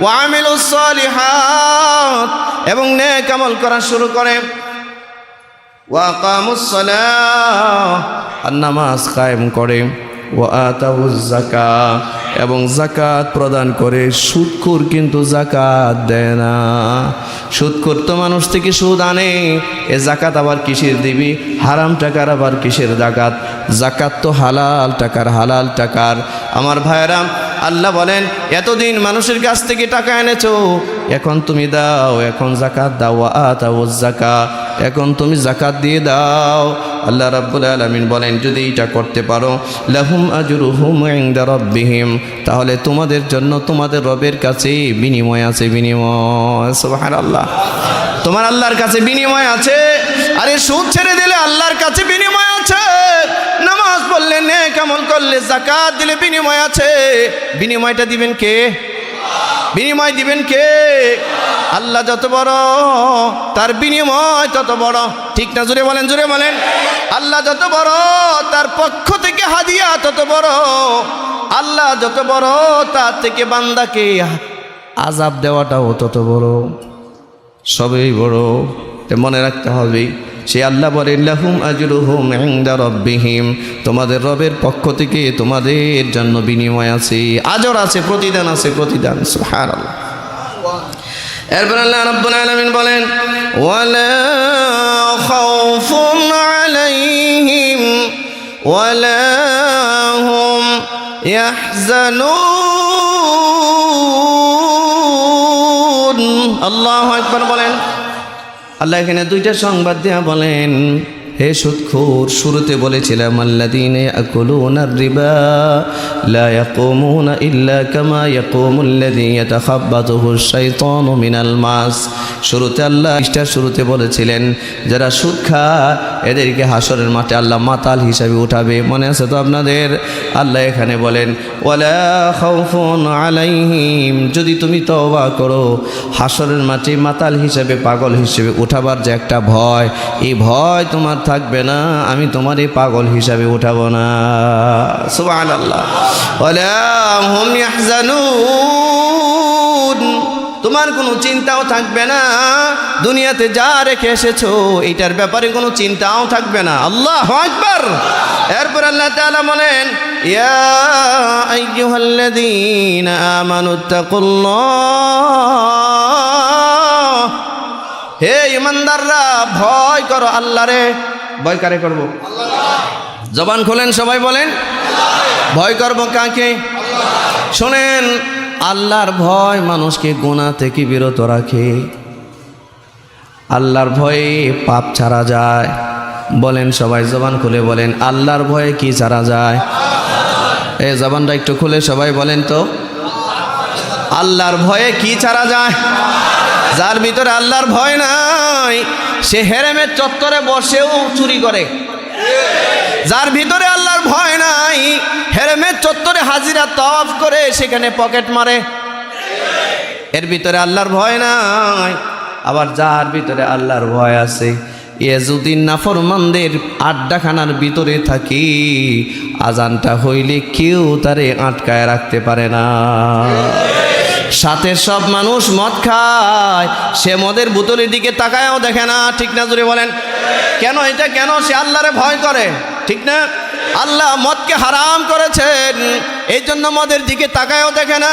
ওয়া আমিলুস সালিহাত, এবং নেক আমল করা শুরু করে, ওয়া আকামুস সালাহ, আর নামাজ কায়েম করে, ওয়া আতাউজ যাকাত, এবং যাকাত প্রদান করে। সুদখোর কিন্তু যাকাত দেয় না। সুদখোর তো মানুষ থেকে সুদ আনে, এ যাকাত আবার কিসের দিবি? হারাম টাকার আবার কিসের যাকাত? যাকাত তো হালাল টাকার। আমার ভাইয়েরা, আল্লাহ বলেন এতদিন মানুষের কাছ থেকে টাকা এনেছো, এখন তুমি দাও, এখন যাকাত দাও। ওয়া আতাউজ যাকাত, এখন তুমি যাকাত দিয়ে দাও। আল্লাহ রাব্বুল আলামিন বলেন যদি এটা করতে পারো, লাহুম আজরুহুম ইনদা রাব্বিহিম, তাহলে তোমাদের জন্য তোমাদের রবের কাছে বিনিময় আছে, বিনিময়। সুবহানাল্লাহ, তোমার আল্লাহর কাছে বিনিময় আছে। আরে সুদ ছেড়ে দিলে আল্লাহর কাছে বিনিময় আছে, নামাজ পড়লে, নেক আমল করলে, যাকাত দিলে বিনিময় আছে। বিনিময়টা দিবেন কে? বিনিময় দিবেন কে? আল্লাহ যত বড়, তার বিনিময় তত বড়, ঠিক না? জোরে বলেন, জোরে বলেন। আল্লাহ যত বড়, তার পক্ষ থেকে হাদিয়া তত বড়। আল্লাহ যত বড়, তার থেকে বান্দাকে আযাব দেওয়াটাও তত বড়। সবই বড়, মনে রাখতে হবে। সে আল্লাহ বলেন লাহুম আজরুহুম ইনদা রাব্বিহিম, তোমাদের রবের পক্ষ থেকে তোমাদের জন্য বিনিময় আছে, আজর আছে, প্রতিদান আছে, প্রতিদান। সুবহানাল্লাহ। এরপর আল্লাহ রাব্বুল আলামিন বলেন ওয়ালা খাউফুন আলাইহিম ওয়ালা হুম ইয়াহজানুন। আল্লাহু আকবার বলেন। আল্লাহ এখানে 2টা সংবাদ দেয়া বলেন হে সুদখোর, শুরুতে বলেছিলাম আল্লাযীনা ইয়াকুলুনার রিবা লা ইয়াকুমুনা ইল্লা কামা ইয়াকুমুল্লাযী ইয়াতাখাব্বাতুহুশ শাইতানু মিনাল মাস। শুরুতে আল্লাহ শুরুতে বলেছিলেন যারা সুদ খায় এদেরকে হাসরের মাঠে আল্লাহ মাতাল হিসাবে উঠাবে। মনে আছে তো আপনাদের? আল্লাহ এখানে বলেন ওয়ালা খাউফুন আলাইহিম, যদি তুমি তওবা করো হাসরের মাঠে মাতাল হিসাবে পাগল হিসেবে উঠাবার যে একটা ভয়, এই ভয় তোমার থাকবে না, আমি তোমার এই পাগল হিসাবে উঠাবো না। সুবহানাল্লাহ। ওয়ালা হুম ইয়াহজানুন, তোমার কোনো চিন্তাও থাকবে না, দুনিয়াতে যা রেখে এসেছো এইটার ব্যাপারে কোনো চিন্তাও থাকবে না। আল্লাহু আকবার। এরপর আল্লাহ তাআলা বলেন ইয়া আইয়ুহাল্লাযীনা আমানুত্তাকুল্লাহ, হে ঈমানদাররা ভয় করো আল্লাহরে। ভয় কারে করব? আল্লাহ। জবান খোলেন, সবাই বলেন ভয় করব কাকে? আল্লাহ। শোনেন, আল্লাহর ভয় মানুষকে গুনাহ থেকে বিরত রাখে। আল্লাহর ভয়ে পাপ ছাড়া যায়। বলেন সবাই, জবান খুলে বলেন আল্লাহর ভয়ে কি ছাড়া যায়? এই জবানটা একটু খুলে সবাই বলেন তো, আল্লাহর ভয়ে কি ছাড়া যায়? যার ভিতরে আল্লাহর ভয় নাই সে হেরেমের চত্বরে বসেও চুরি করে। যার ভিতরে আল্লাহর ভয় নাই হেরেমের চত্বরে হাজিরা তওয়াফ করে সেখানে পকেট মারে। এর ভিতরে আল্লাহর ভয় নাই। আবার যার ভিতরে আল্লাহর ভয় আছে এ যদি নাফরমানদের আড্ডাখানার ভিতরে থাকি, আজানটা হইলে কেউ তারে আটকায় রাখতে পারে না। সাথে সব মানুষ মদ খায়, সে মদের বোতলের দিকে তাকায়ও দেখে না। ঠিক না? জোরে বলেন কেন? এটা কেন? সে আল্লাহরে ভয় করে। ঠিক না? আল্লাহ মদকে হারাম করেছেন, এই জন্য মদের দিকে তাকায়ও দেখে না।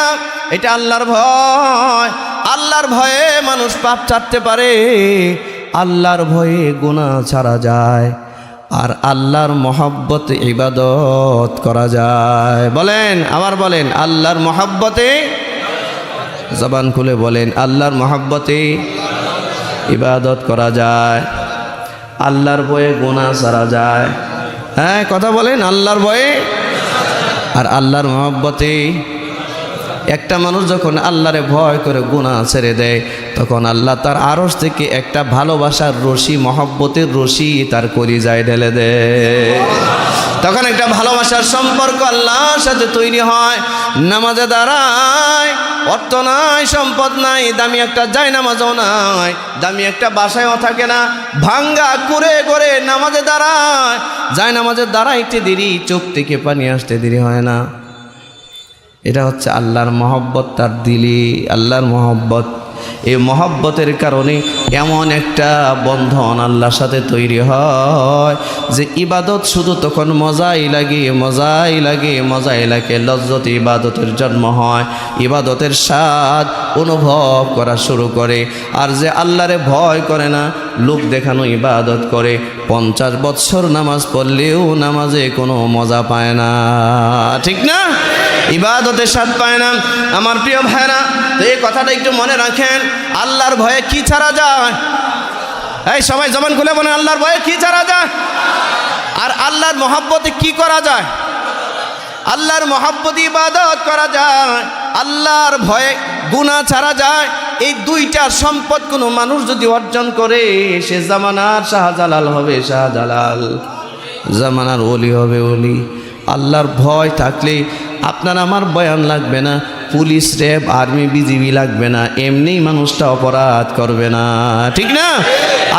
এটা আল্লাহর ভয়। আল্লাহর ভয়ে মানুষ পাপ ছাড়তে পারে, আল্লাহর ভয়ে গুনাহ ছাড়া যায়, আর আল্লাহর মহব্বতে ইবাদত করা যায়। বলেন, আবার বলেন আল্লাহর মহব্বতে, জবান খুলে বলেন আল্লাহর মহব্বতে ইবাদত করা যায়, আল্লাহর ভয়ে গুনাহ ছাড়া যায়। হ্যাঁ, কথা বলেন, আল্লাহর ভয়ে আর আল্লাহর মহব্বতে। একটা মানুষ যখন আল্লাহরে ভয় করে গুনাহ ছেড়ে দেয়, তখন আল্লাহ তার আরশ থেকে একটা ভালোবাসার রশি, মহব্বতের রশি তার কলিজায় ঢেলে দেয়। তখন একটা ভালোবাসার সম্পর্ক আল্লাহর সাথে তৈরি হয়। নামাজে দাঁড়ায়, অর্থ নাই, সম্পদ নাই, দামি একটা জায়নামাজও নাই, দামি একটা বাসায়ও থাকে না, ভাঙ্গা করে করে নামাজে দাঁড়ায়। জায়নামাজে দাঁড়াইতে দেরি, চোখ থেকে পানি আসতে দেরি হয় না। এটা হচ্ছে আল্লাহর মহব্বত, তার দিলি আল্লাহর মহব্বত। এই মহব্বতের কারণে এমন একটা বন্ধন আল্লাহর সাথে তৈরি হয় যে ইবাদত শুধু তখন মজাই লাগে, মজাই লাগে, মজাই লাগে। লজ্জত ইবাদতের জন্ম হয়, ইবাদতের স্বাদ অনুভব করা শুরু করে। আর যে আল্লাহরে ভয় করে না, লোক দেখানো ইবাদত করে, 50 বছর নামাজ পড়লেও নামাজে কোনো মজা পায় না। ঠিক না? ইবাদতের স্বাদ পায় না। আমার প্রিয় ভাইরা, তো এই কথাটা একটু মনে রাখেন, আল্লাহর ভয়ে কি ছাড়া যায়? এই সবাই জবান খুলে বলেন আল্লাহর ভয়ে কি ছাড়া যায়? আর আল্লাহর মহব্বতে কি করা যায়? আল্লাহর মহব্বতে ইবাদত করা যায়, আল্লাহর ভয়ে গুনাহ ছাড়া যায়। এই দুইটার সম্পদ কোনো মানুষ যদি অর্জন করে, সে জামানার শাহজালাল হবে, শাহজালাল, জামানার ওলি হবে, ওলি। আল্লাহর ভয় থাকলে আপনার আমার বয়ান লাগবে না, পুলিশ, র্যাব, আর্মি, বিজিবি লাগবে না, এমনি মানুষটা অপরাধ করবে না। ঠিক না?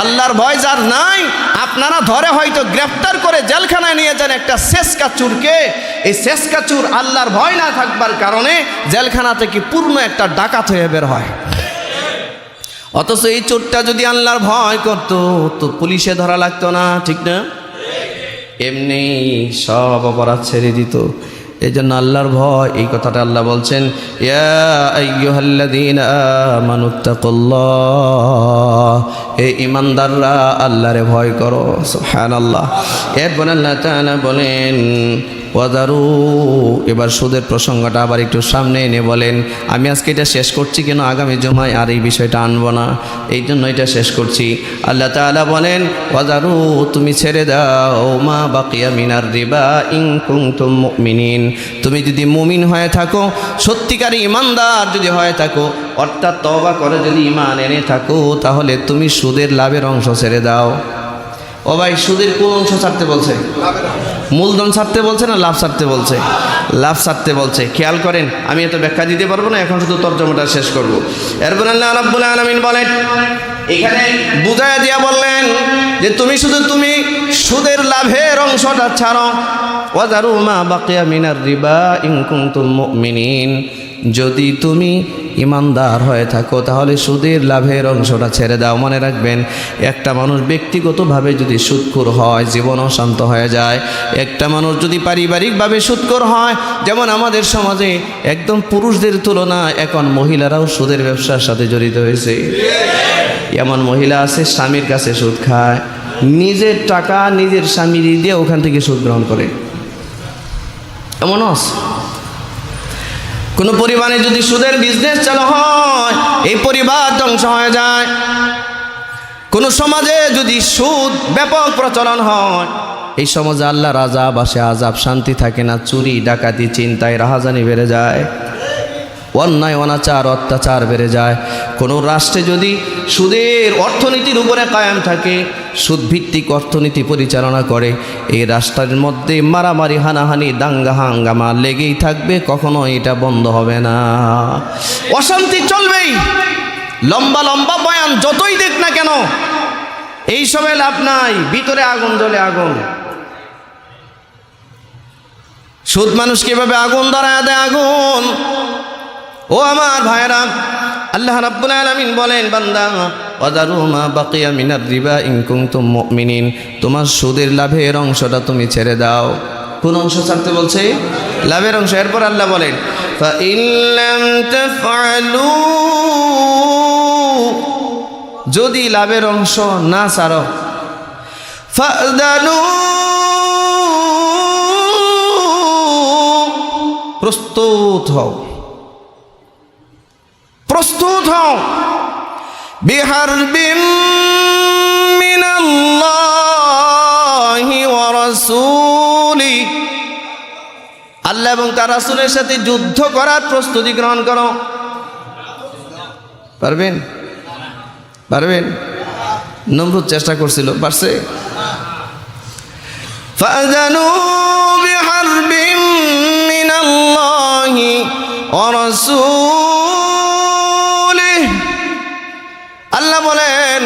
আল্লাহর ভয় যার নাই, আপনারা ধরে হয়তো গ্রেফতার করে জেলখানায় নিয়ে যান একটা শেষকা চুরকে। এই শেষকা চুর আল্লাহর ভয় না থাকবার কারণে জেলখানা থেকে পূর্ণ একটা ডাকাত হয়ে বের হয়। অথচ এই চোরটা যদি আল্লাহর ভয় করতো তো পুলিশে ধরা লাগতো না। ঠিক না? এমনি সব অপরাধ ছেড়ে দিত। এই জন্য আল্লাহর ভয়, এই কথাটা আল্লাহ বলছেন ইয়া আইয়ুহাল্লাযীনা আমানুত্তাকুল্লাহ, হে ঈমানদাররা আল্লাহরে ভয় করো। সুবহানাল্লাহ। এরপর আল্লাহ তাআলা বলেন ওয়াদারু, এবার সুদের প্রসঙ্গটা আবার একটু সামনে এনে বলেন। আমি আজকে এটা শেষ করছি কেন, আগামী জুমায় আর এই বিষয়টা আনবো না, এই জন্য এটা শেষ করছি। আল্লাহ তাআলা বলেন ওয়াদারু, তুমি ছেড়ে দাও মা বাকিয়া মিনার রিবা ইন কুনতুম মুমিনিন, তুমি যদি মুমিন হয়ে থাকো, সত্যিকার ইমানদার যদি হয়ে থাকো, অর্থাৎ তওবা করে যদি ঈমান এনে থাকো, তাহলে তুমি সুদের লাভের অংশ ছেড়ে দাও। ও ভাই, সুদের কোন অংশ ছাড়তে বলছে? মূলধন ছাড়তে বলছে না লাভ ছাড়তে বলছে? লাভ ছাড়তে বলছে। খেয়াল করেন, আমি এত ব্যাখ্যা দিতে পারবো না, এখন শুধু তর্জমাটা শেষ করব। এরপর আল্লাহ রাব্বুল আলামিন বলেন, এখানে বুঝায়া দিয়া বললেন যে তুমি সুদের লাভের অংশটা ছাড়ো। ওয়াযারু মা বাকিয়া মিনার রিবা ইন কুনতুম মুমিনিন, যদি তুমি ইমানদার হয়ে থাকো তাহলে সুদের লাভের অংশটা ছেড়ে দাও। মনে রাখবেন, একটা মানুষ ব্যক্তিগতভাবে যদি সুদখোর হয়, জীবন অশান্ত হয়ে যায়। একটা মানুষ যদি পারিবারিকভাবে সুদখোর হয়, যেমন আমাদের সমাজে একদম পুরুষদের তুলনায় এখন মহিলারাও সুদের ব্যবসার সাথে জড়িত হয়েছে। এমন মহিলা আছে স্বামীর কাছে সুদ খায়, নিজের টাকা নিজের স্বামী দিয়ে ওখান থেকে সুদ গ্রহণ করে, এমনও আছে। কোনো পরিবারে যদি সুদের বিজনেস চালু হয়, এই পরিবার ধ্বংস হয়ে যায়। কোনো সমাজে যদি সুদ ব্যাপক প্রচলন হয়, এই সমাজে আল্লাহর আযাব আসে, আযাব শান্তি থাকে না, চুরি ডাকাতি চিন্তায় রাহাজানি বেড়ে যায়, অন্যায় অনাচার অত্যাচার বেড়ে যায়। কোনো রাষ্ট্রে যদি সুদের অর্থনীতির উপরে কায়েম থাকে, সুদভিত্তিক অর্থনীতি পরিচালনা করে, এই রাষ্ট্রের মধ্যে মারামারি হানাহানি দাঙ্গা হাঙ্গামা লেগেই থাকবে, কখনো এটা বন্ধ হবে না, অশান্তি চলবেই। লম্বা লম্বা বয়ান যতই দেখ না কেন, এই সময় লাভ নাই, ভিতরে আগুন জ্বলে আগুন। সুদ মানুষকে এভাবে আগুন ধরায় দেয়, আগুন। ও আমার ভাইরা, আল্লাহ রাব্বুল আলামিন বলেন, বান্দা ওয়াযারু মা বাকিয়া মিনার রিবা ইন কুনতুম মুমিনিন, তোমার সুদের লাভের অংশটা তুমি ছেড়ে দাও। কোন অংশ ছাড়তে বলছে? লাভের অংশ। এরপর আল্লাহ বলেন ফা ইন লাম তাফআলু, যদি লাভের অংশ না ছাড়ো, ফাযানু, প্রস্তুত হও, প্রস্তুত হও, বিহারবিন মিনাল্লাহি ওয়া রাসূলি, আল্লাহ এবং তার রাসূলের সাথে যুদ্ধ করার প্রস্তুতি গ্রহণ করো। পারবেন? পারবেন? নমরুদ চেষ্টা করছিল, পারছে? ফাযানু বিহারবিন মিনাল্লাহি ওয়া রাসূলি, আল্লাহ বলেন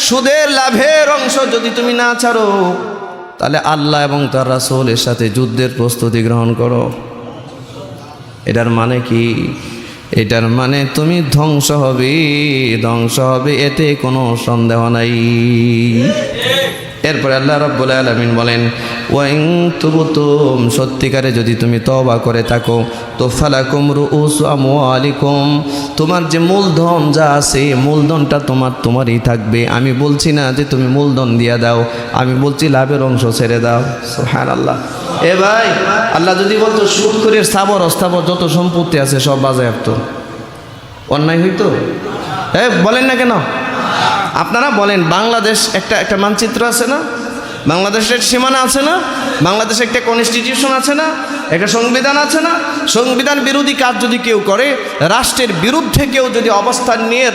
সুদের লাভের অংশ যদি তুমি না ছাড়ো, তাহলে আল্লাহ এবং তার রাসূলের সাথে যুদ্ধের প্রস্তুতি গ্রহণ করো। এটার মানে কি? এটার মানে তুমি ধ্বংস হবে, ধ্বংস হবে, এতে কোনো সন্দেহ নাই। এরপরে আল্লাহ রাব্বুল আলামিন বলেন ওয়া ইন তুবতুম, সত্যিকারে যদি তুমি তওবা করে থাকো, তো ফালাকুম রুউসু আমওয়ালিকুম, তোমার যে মূলধন যা আছে মূলধনটা তোমারই থাকবে। আমি বলছি না যে তুমি মূলধন দিয়া দাও, আমি বলছি লাভের অংশ ছেড়ে দাও। সুবহানাল্লাহ। এ ভাই, আল্লাহ যদি বলতো সুদখোরের স্থাবর অস্থাবর যত সম্পত্তি আছে সব বাজেয়াপ্ত, অন্যায় হইতো? বলেন না কেন? আপনারা বলেন, বাংলাদেশ একটা মানচিত্র আছে না, বাংলাদেশের সীমানা আছে না, বাংলাদেশে একটা কনস্টিটিউশন আছে না, একটা সংবিধান আছে না? সংবিধান বিরোধী কাজ যদি কেউ করে, রাষ্ট্রের বিরুদ্ধে কেউ যদি অবস্থান নিয়ে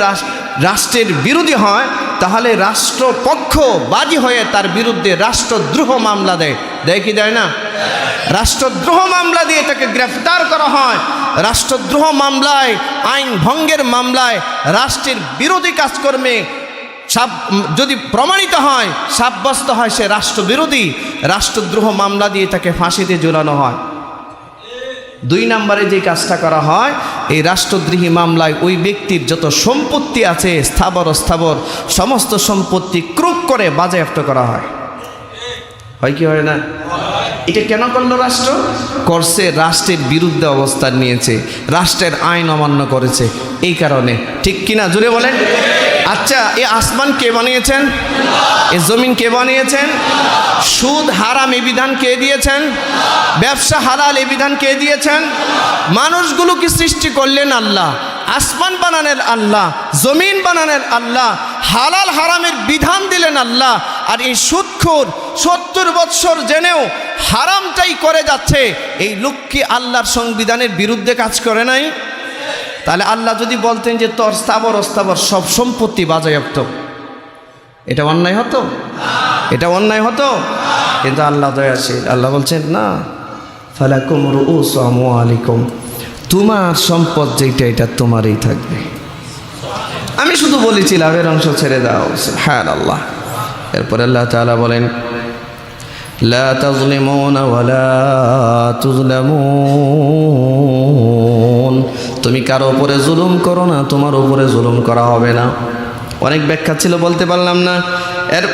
রাষ্ট্রের বিরোধী হয়, তাহলে রাষ্ট্রপক্ষ বাদী হয়ে তার বিরুদ্ধে রাষ্ট্রদ্রোহ মামলা দেয়। দেয় কি দেয় না? রাষ্ট্রদ্রোহ মামলা দিয়ে তাকে গ্রেফতার করা হয়। রাষ্ট্রদ্রোহ মামলায়, আইন ভঙ্গের মামলায়, রাষ্ট্রের বিরোধী কাজকর্মে যদি প্রমাণিত হয়, সাব্যস্ত হয় সে রাষ্ট্রবিরোধী, রাষ্ট্রদ্রোহ মামলা দিয়ে তাকে ফাঁসিতে ঝুলানো হয়। 2 নম্বরে যে কাজটা করা হয়, এই রাষ্ট্রদ্রোহী মামলায় ওই ব্যক্তির যত সম্পত্তি আছে স্থাবর অস্থাবর সমস্ত সম্পত্তি ক্রোক করে বাজেয়াপ্ত করা হয়। হয় কি হয় না? এটা কেন করলো রাষ্ট্র? করছে রাষ্ট্রের বিরুদ্ধে অবস্থান নিয়েছে, রাষ্ট্রের আইন অমান্য করেছে, এই কারণে। ঠিক কিনা জুড়ে বলেন? আচ্ছা, এই আসমান কে বানিয়েছেন? এই জমিন কে বানিয়েছেন? সুদ হারাম এই বিধান কে দিয়েছেন? ব্যবসা হালাল এই বিধান কে দিয়েছেন? মানুষগুলো কি সৃষ্টি করলেন আল্লাহ, আসমান বানানের আল্লাহ, জমিন বানানের আল্লাহ, হালাল হারামের বিধান দিলেন আল্লাহ। আর এই সুদখোর 70 বৎসর জেনেও হারামটাই করে যাচ্ছে, এই লোক কি আল্লাহর সংবিধানের বিরুদ্ধে কাজ করে নাই? তাহলে আল্লাহ যদি বলতেন যে তোর স্থাবর অস্থাবর সব সম্পত্তি বাজেয়াপ্ত, এটা অন্যায় হতো? এটা অন্যায় হতো? কিন্তু আল্লাহ দয়াশীল, আল্লাহ বলছেন না, ফালাকুম রুউসু আমওয়ালিকুম, তোমার সম্পদ যেটা এটা তোমারই থাকবে, আমি শুধু বলেছি লাভের অংশ ছেড়ে দাও। সুবহানাল্লাহ। এরপর আল্লাহ তাআলা বলেন, লা তাজলিমুনা ওয়ালা তুজলামুন, তুমি কারো উপরে জুলুম করো না, তোমার উপরে জুলুম করা হবে না। অনেক ব্যাখ্যা ছিল, বলতে পারলাম না। এর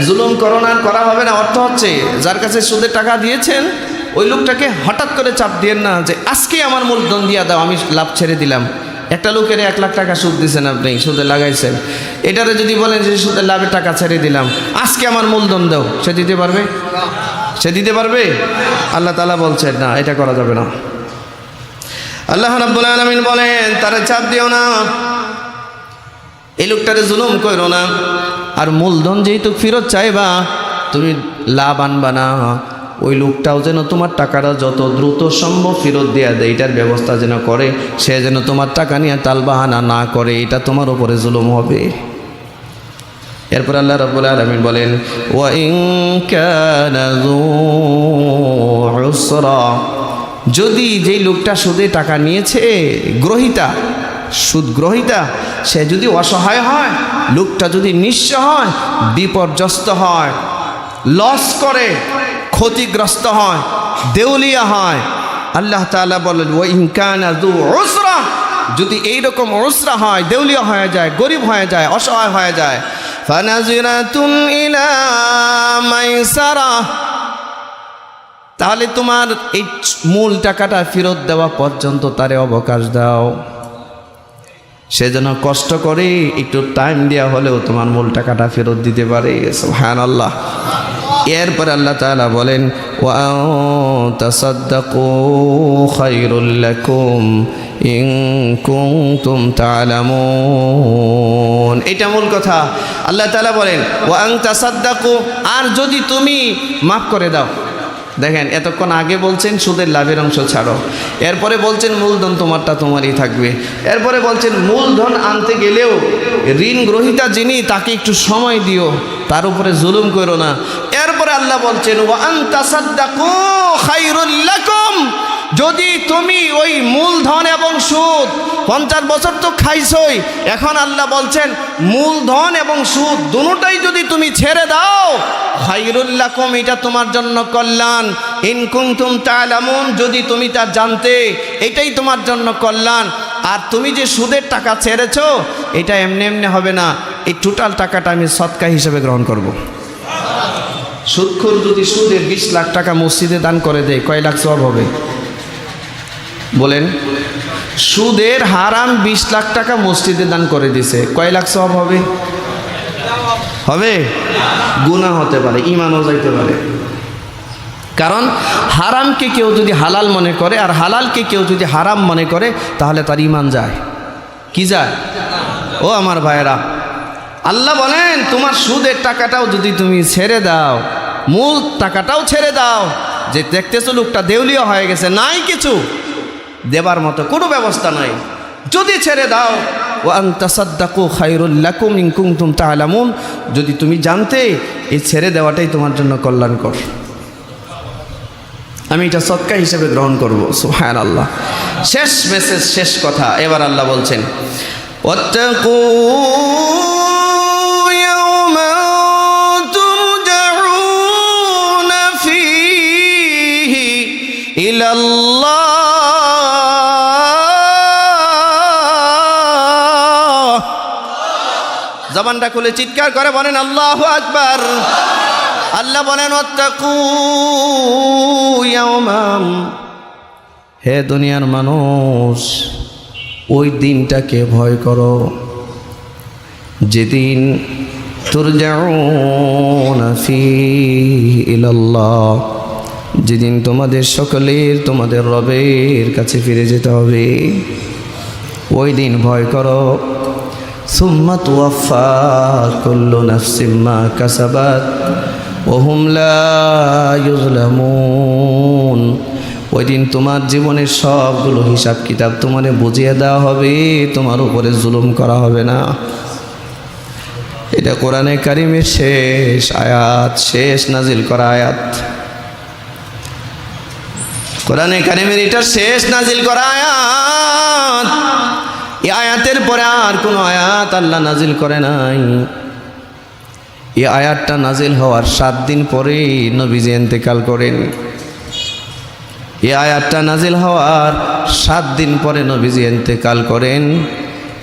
জুলুম করো না, করা হবে না অর্থ হচ্ছে যার কাছে সুদের টাকা দিয়েছেন ওই লোকটাকে হঠাৎ করে চাপ দিয়েন না যে আজকে আমার মূলধন দিয়া দাও, আমি লাভ ছেড়ে দিলাম। একটা লোকের 1 লাখ টাকা সুদ দিয়েছেন, আপনি সুদে লাগাইছেন, এটারে যদি বলেন যে সুদের লাভের টাকা ছেড়ে দিলাম, আজকে আমার মূলধন দাও, সে দিতে পারবে? সে দিতে পারবে? আল্লাহ তাআলা বলছেন না, এটা করা যাবে না। আল্লাহ রাব্বুল আলামিন বলেন, তারে চাপ দিও না, এই লোকটারে জুলুম করো না। আর মূলধন যেহেতু ফেরত চাইবা, তুমি লাভ আনবা না, ওই লোকটাও যেন তোমার টাকাটা যত দ্রুত সম্ভব ফেরত দেওয়া দেয় এটার ব্যবস্থা যেন করে, সে যেন তোমার টাকা নিয়ে টালবাহানা না করে, এটা তোমার উপরে জুলুম হবে। এরপর আল্লাহ রাব্বুল আলামিন বলেন, ওয়া ইন কানা যু উসরা, যদি যেই লোকটা সুদে টাকা নিয়েছে, গ্রহিতা, সুদ গ্রহিতা, সে যদি অসহায় হয়, লোকটা যদি নিঃস্ব হয়, বিপর্যস্ত হয়, লস করে, ক্ষতিগ্রস্ত হয়, দেউলিয়া হয়, আল্লাহ তাআলা বলেন ওয়া ইন কানা যু উসরা, যদি এইরকম উসরা হয়, দেউলিয়া হয়ে যায়, গরিব হয়ে যায়, অসহায় হয়ে যায়, ফানাজিরাতুন ইলা মাইসারা, তাহলে তোমার এই মূল টাকাটা ফেরত দেওয়া পর্যন্ত তারে অবকাশ দাও, সে যেন কষ্ট করে একটু টাইম দেওয়া হলেও তোমার মূল টাকাটা ফেরত দিতে পারে। সুবহানাল্লাহ। এরপর আল্লাহ তাআলা বলেন, ওয়া তাসাদ্দাকু খায়রুল লাকুম ইন কুনতুম তা'লামুন, এটা মূল কথা। আল্লাহ তাআলা বলেন ওয়া তাসাদ্দাকু, আর যদি তুমি মাফ করে দাও। দেখেন, এতক্ষণ আগে বলছেন সুদের লাভের অংশ ছাড়ো, এরপরে বলছেন মূলধন তোমারটা তোমারই থাকবে, এরপরে বলছেন মূলধন আনতে গেলেও ঋণ গ্রহীতা যিনি তাকে একটু সময় দিও, তার উপরে জুলুম করো না। এরপরে আল্লাহ বলছেন ওয়া আন তাসাদ্দাকু খায়রুল লাকুম, যদি তুমি ওই মূলধন এবং সুদ 50 বছর তো খাইছই, এখন আল্লাহ বলছেন মূলধন এবং সুদ দুটোটাই যদি তুমি ছেড়ে দাও, খায়রুল লাকুম, এটা তোমার জন্য কল্যাণ। ইন কুনতুম তা'লামুন, যদি তুমি তা জানতে, এটাই তোমার জন্য কল্যাণ। আর তুমি যে সুদের টাকা ছেড়েছো, এটা এমনি এমনি হবে না, এই টোটাল টাকাটা আমি সদকা হিসেবে গ্রহণ করব। সুদখোর যদি সুদের 20 লাখ টাকা মসজিদে দান করে দেয়, কয় লাখ সওয়াব হবে বলেন? সুদের হারাম 20 লাখ টাকা মসজিদে দান করে দিছে, কয় লাখ সওয়াব হবে? হবে? গুনাহ হতে পারে, ঈমানও যাইতে পারে। কারণ হারামকে কেউ যদি হালাল মনে করে আর হালালকে কেউ যদি হারাম মনে করে, তাহলে তার ঈমান যায়। কি যায়? ও আমার ভাইয়েরা, আল্লাহ বলেন তোমার সুদের টাকাটাও যদি তুমি ছেড়ে দাও, মূল টাকাটাও ছেড়ে দাও, যে দেখতেছো লোকটা দেউলিয়া হয়ে গেছে, নাই কিছু দেবার মতো কোনো ব্যবস্থা নাই, যদি ছেড়ে দাও, ওয়া আন তাসাদ্দাকু খায়রুল লাকুম ইন কুনতুম তা'লামুন, যদি তুমি জানতে, এই ছেড়ে দেওয়াটাই তোমার জন্য কল্যাণকর, আমি এটা সদকা হিসেবে গ্রহণ করব। সুবহানাল্লাহ। শেষ মেসেজ, শেষ কথা। এবার আল্লাহ বলছেন ওয়াত্তাকু ইয়াওমান তুরজাউনা ফীহি ইলাল্লাহ, জবানটা খুলে চিৎকার করে বলেন আল্লাহু আকবার। আল্লাহ বলেন ওয়াত্তাকু ইয়াওমান, হে দুনিয়ার মানুষ, ওই দিনটাকে ভয় করো, যেদিন তুরজাউনা ফীহি ইলাল্লাহ, যেদিন তোমাদের সকলের তোমাদের রবের কাছে ফিরে যেতে হবে, ওই দিন ভয় করো। সুম্মা তুওয়াফা কুল্লু নাফসিম মা কাসাবাত ওয়া হুম লা ইউযলামুন। ওই দিন তোমার জীবনের সবগুলো হিসাব কিতাব তোমারে বুঝিয়ে দেওয়া হবে, তোমার উপরে জুলুম করা হবে না। এটা কোরআনে কারিমের শেষ আয়াত, শেষ নাজিল করা আয়াত। কোরআনে কারিমের এটা শেষ নাজিল করা আয়াত। এই আয়াতের পরে আর কোনো আয়াত আল্লাহ নাজিল করে নাই। এই আয়াতটা নাজিল হওয়ার 7 দিন পরেই নবীজি ইন্তেকাল করেন। এই আয়াতটা নাজিল হওয়ার 7 দিন পরে নবীজি ইন্তেকাল করেন।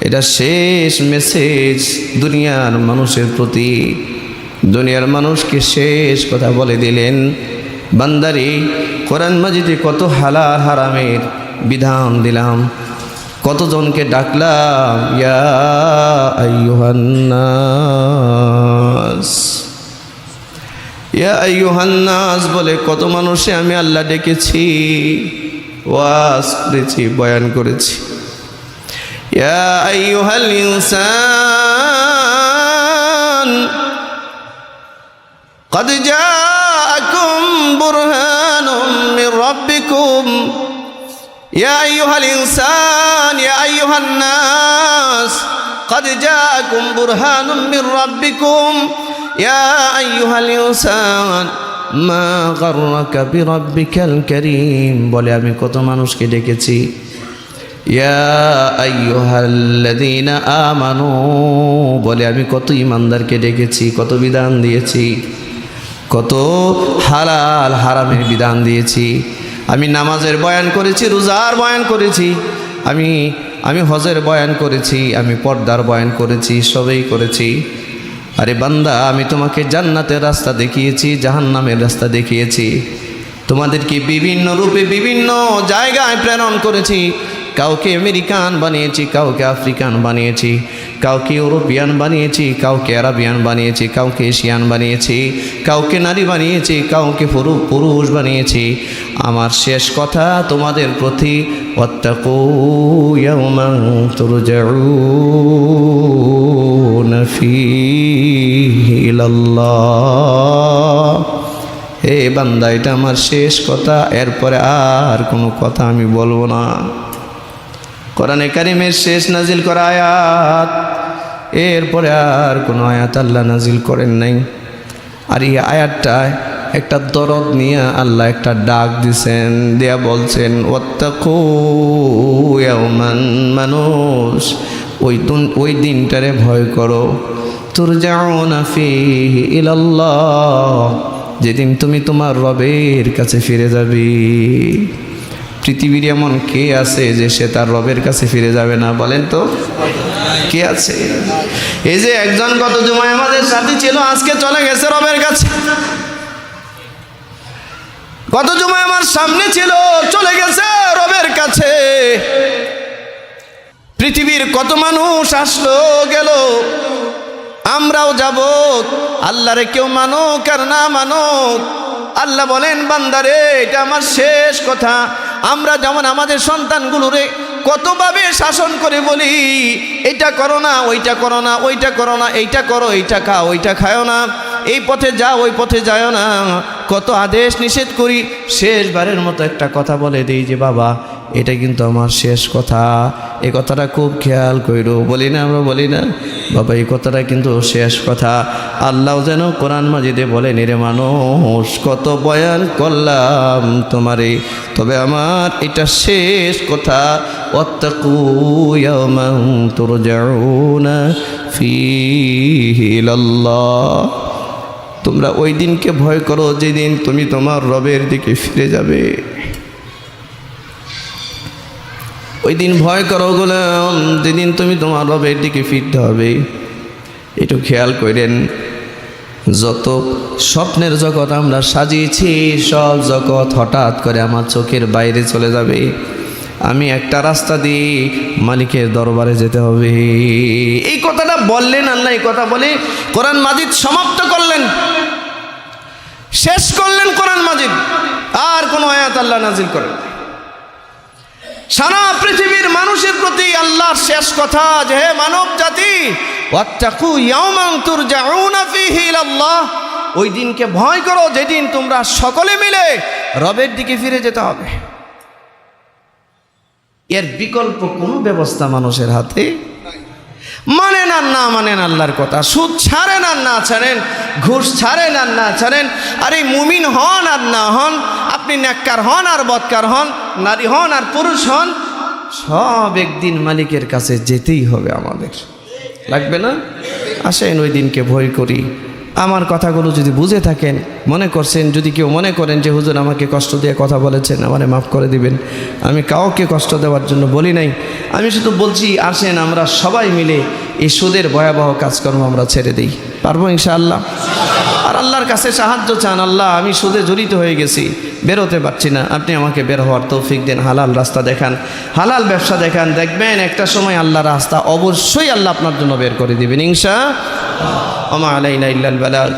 এটা শেষ মেসেজ দুনিয়ার মানুষের প্রতি। দুনিয়ার মানুষকে শেষ কথা বলে দিলেন, বান্দারে কোরআন মাজিদে কত হালাল হারামের বিধান দিলাম, কতজনকে ডাকলাম, ইয়া আইয়ুহান নাস, ইয়া আইয়ুহান নাস বলে কত মানুষে আমি আল্লাহ ডেকেছি, ওয়াজ করেছি, বয়ান করেছি। ইয়া আইয়ুহাল ইনসান قد جاءكم برهان من ربكم يا أيها الإنسان يا أيها الناس قد جاءكم برهان من ربكم يا أيها الإنسان ما غرك بربك الكريم বলে আমি কত মানুষকে ডেকেছি। ইয়া আইয়ুহাল্লাযীনা আমানু বলে আমি কত ঈমানদারকে ডেকেছি, কত বিধান দিয়েছি, কত হালাল হারামের বিধান দিয়েছি। আমি নামাজের বয়ান করেছি, রোজার বয়ান করেছি, আমি হজের বয়ান করেছি, আমি পর্দার বয়ান করেছি, সবই করেছি। আরে বান্দা, আমি তোমাকে জান্নাতের রাস্তা দেখিয়েছি, জাহান্নামের রাস্তা দেখিয়েছি। তোমাদেরকে বিভিন্ন রূপে বিভিন্ন জায়গায় প্রেরণ করেছি। কাউকে আমেরিকান বানিয়েছি, কাউকে আফ্রিকান বানিয়েছি, কাউকে ইউরোপিয়ান বানিয়েছি, কাউকে আরাবিয়ান বানিয়েছি, কাউকে এশিয়ান বানিয়েছি, কাউকে নারী বানিয়েছি, কাউকে পুরুষ বানিয়েছি। আমার শেষ কথা তোমাদের প্রতি, ওয়াত্তাকু ইয়াওমান তুরজাউনা ফীহি ইলাল্লাহ। হে বান্দা, এটা আমার শেষ কথা, এরপরে আর কোনো কথা আমি বলবো না। কোরআনে কারিমের শেষ নাজিল করা আয়াত, এরপরে আর কোনো আয়াত আল্লাহ নাজিল করেন নাই। আর এই আয়াতটায় একটা দরদ নিয়ে আল্লাহ একটা ডাক দিছেন, দিয়া বলছেন ওয়াত্তাকু ইয়াওমান, মানুষ ওই দিনটারে ভয় করো, তুরজাউনা ফীহি ইলাল্লাহ, যেদিন তুমি তোমার রবের কাছে ফিরে যাবে। পৃথিবীর এমন কে আছে যে সে তার রবের কাছে ফিরে যাবে না? বলেন তো, কে আছে? এই যে একজন গত জুমায় আমাদের সাথে ছিল, আজকে চলে গেছে রবের কাছে। গত জুমায় আমার সামনে ছিল, চলে গেছে রবের কাছে। পৃথিবীর কত মানুষ আসলো গেল, আমরাও যাব। আল্লাহরে কেউ মানুক আর না মানুক, আল্লাহ বলেন বান্দারে এটা আমার শেষ কথা। আমরা যেমন আমাদের সন্তানগুলোরে কতভাবে শাসন করে বলি, এটা করো না, ওইটা করো না, ওইটা করো না, এইটা করো, এইটা খাও, ওইটা খাও না, এই পথে যাও, ওই পথে যাও না, কত আদেশ নিষেধ করি। শেষবারের মতো একটা কথা বলে দিই যে বাবা এটা কিন্তু আমার শেষ কথা, এই কথাটা খুব খেয়াল কইরো। বলি না আমরা, বলি না বাবা এই কথাটা কিন্তু শেষ কথা। আল্লাহ যেন কোরআন মাজিদে বলেন, রে মানুষ কত বয়ান করলাম তোমারে, তবে আমার এটা শেষ কথা। ওয়াত্তাকু ইয়াওমান তুরজাউনা ফীহি ইলাল্লাহ, তোমরা ওই দিনকে ভয় করো যেদিন তুমি তোমার রবের দিকে ফিরে যাবে। ওই দিন ভয় করো গোলাম, যেদিন তুমি তোমার রবের দিকে ফিরতে হবে। একটু খেয়াল করেন, যত স্বপ্নের জগৎ আমরা সাজিয়েছি, সব জগৎ হঠাৎ করে আমার চোখের বাইরে চলে যাবে। আমি একটা রাস্তা দিয়ে মালিকের দরবারে যেতে হবে। এই কথাটা বললেন আল্লাহ। এই কথা বলে কোরআন মাজিদ সমাপ্ত করলেন, শেষ করলেন কোরআন মাজিদ। আর কোনো আয়াত আল্লাহ নাজিল করেন। সারা পৃথিবীর মানুষের প্রতি আল্লাহর শেষ কথা যে হে মানব জাতি, ওয়াত্তাকু ইয়াওমান তুরজাউনা ফীহি ইলাল্লাহ, ওই দিনকে ভয় করো যেদিন তোমরা সকলে মিলে রবের দিকে ফিরে যেতে হবে। এর বিকল্প কোনো ব্যবস্থা মানুষের হাতে মানেন আর না মানেন আল্লাহর কথা, সুদ ছাড়েন আর না ছাড়েন, ঘুষ ছাড়েন আর না ছাড়েন, আরে মুমিন হন আর না হন, আপনি নেককার হন আর বদকার হন, নারী হন আর পুরুষ হন, সব একদিন মালিকের কাছে যেতেই হবে আমাদের। লাগবে না? আসেন ওই দিনকে ভয় করি। আমার কথাগুলো যদি বুঝে থাকেন, মনে করছেন, যদি কেউ মনে করেন যে হুজুর আমাকে কষ্ট দিয়ে কথা বলেছেন, আমারে মাফ করে দিবেন, আমি কাউকে কষ্ট দেওয়ার জন্য বলি নাই। আমি শুধু বলছি আসেন আমরা সবাই মিলে এই সুদের ভয়াবহ কাজকর্ম আমরা ছেড়ে দিই। পারবো ইনশাআল্লাহ? আর আল্লাহর কাছে সাহায্য চান, আল্লাহ আমি সুদে জড়িত হয়ে গেছি, বেরোতে পারছি না, আপনি আমাকে বের হওয়ার তৌফিক দেন, হালাল রাস্তা দেখান, হালাল ব্যবসা দেখান। দেখবেন একটা সময় আল্লাহর রাস্তা অবশ্যই আল্লাহ আপনার জন্য বের করে দিবেন ইনশাআল্লাহ। ওয়া মা আলাইনা ইল্লাল বালাগ।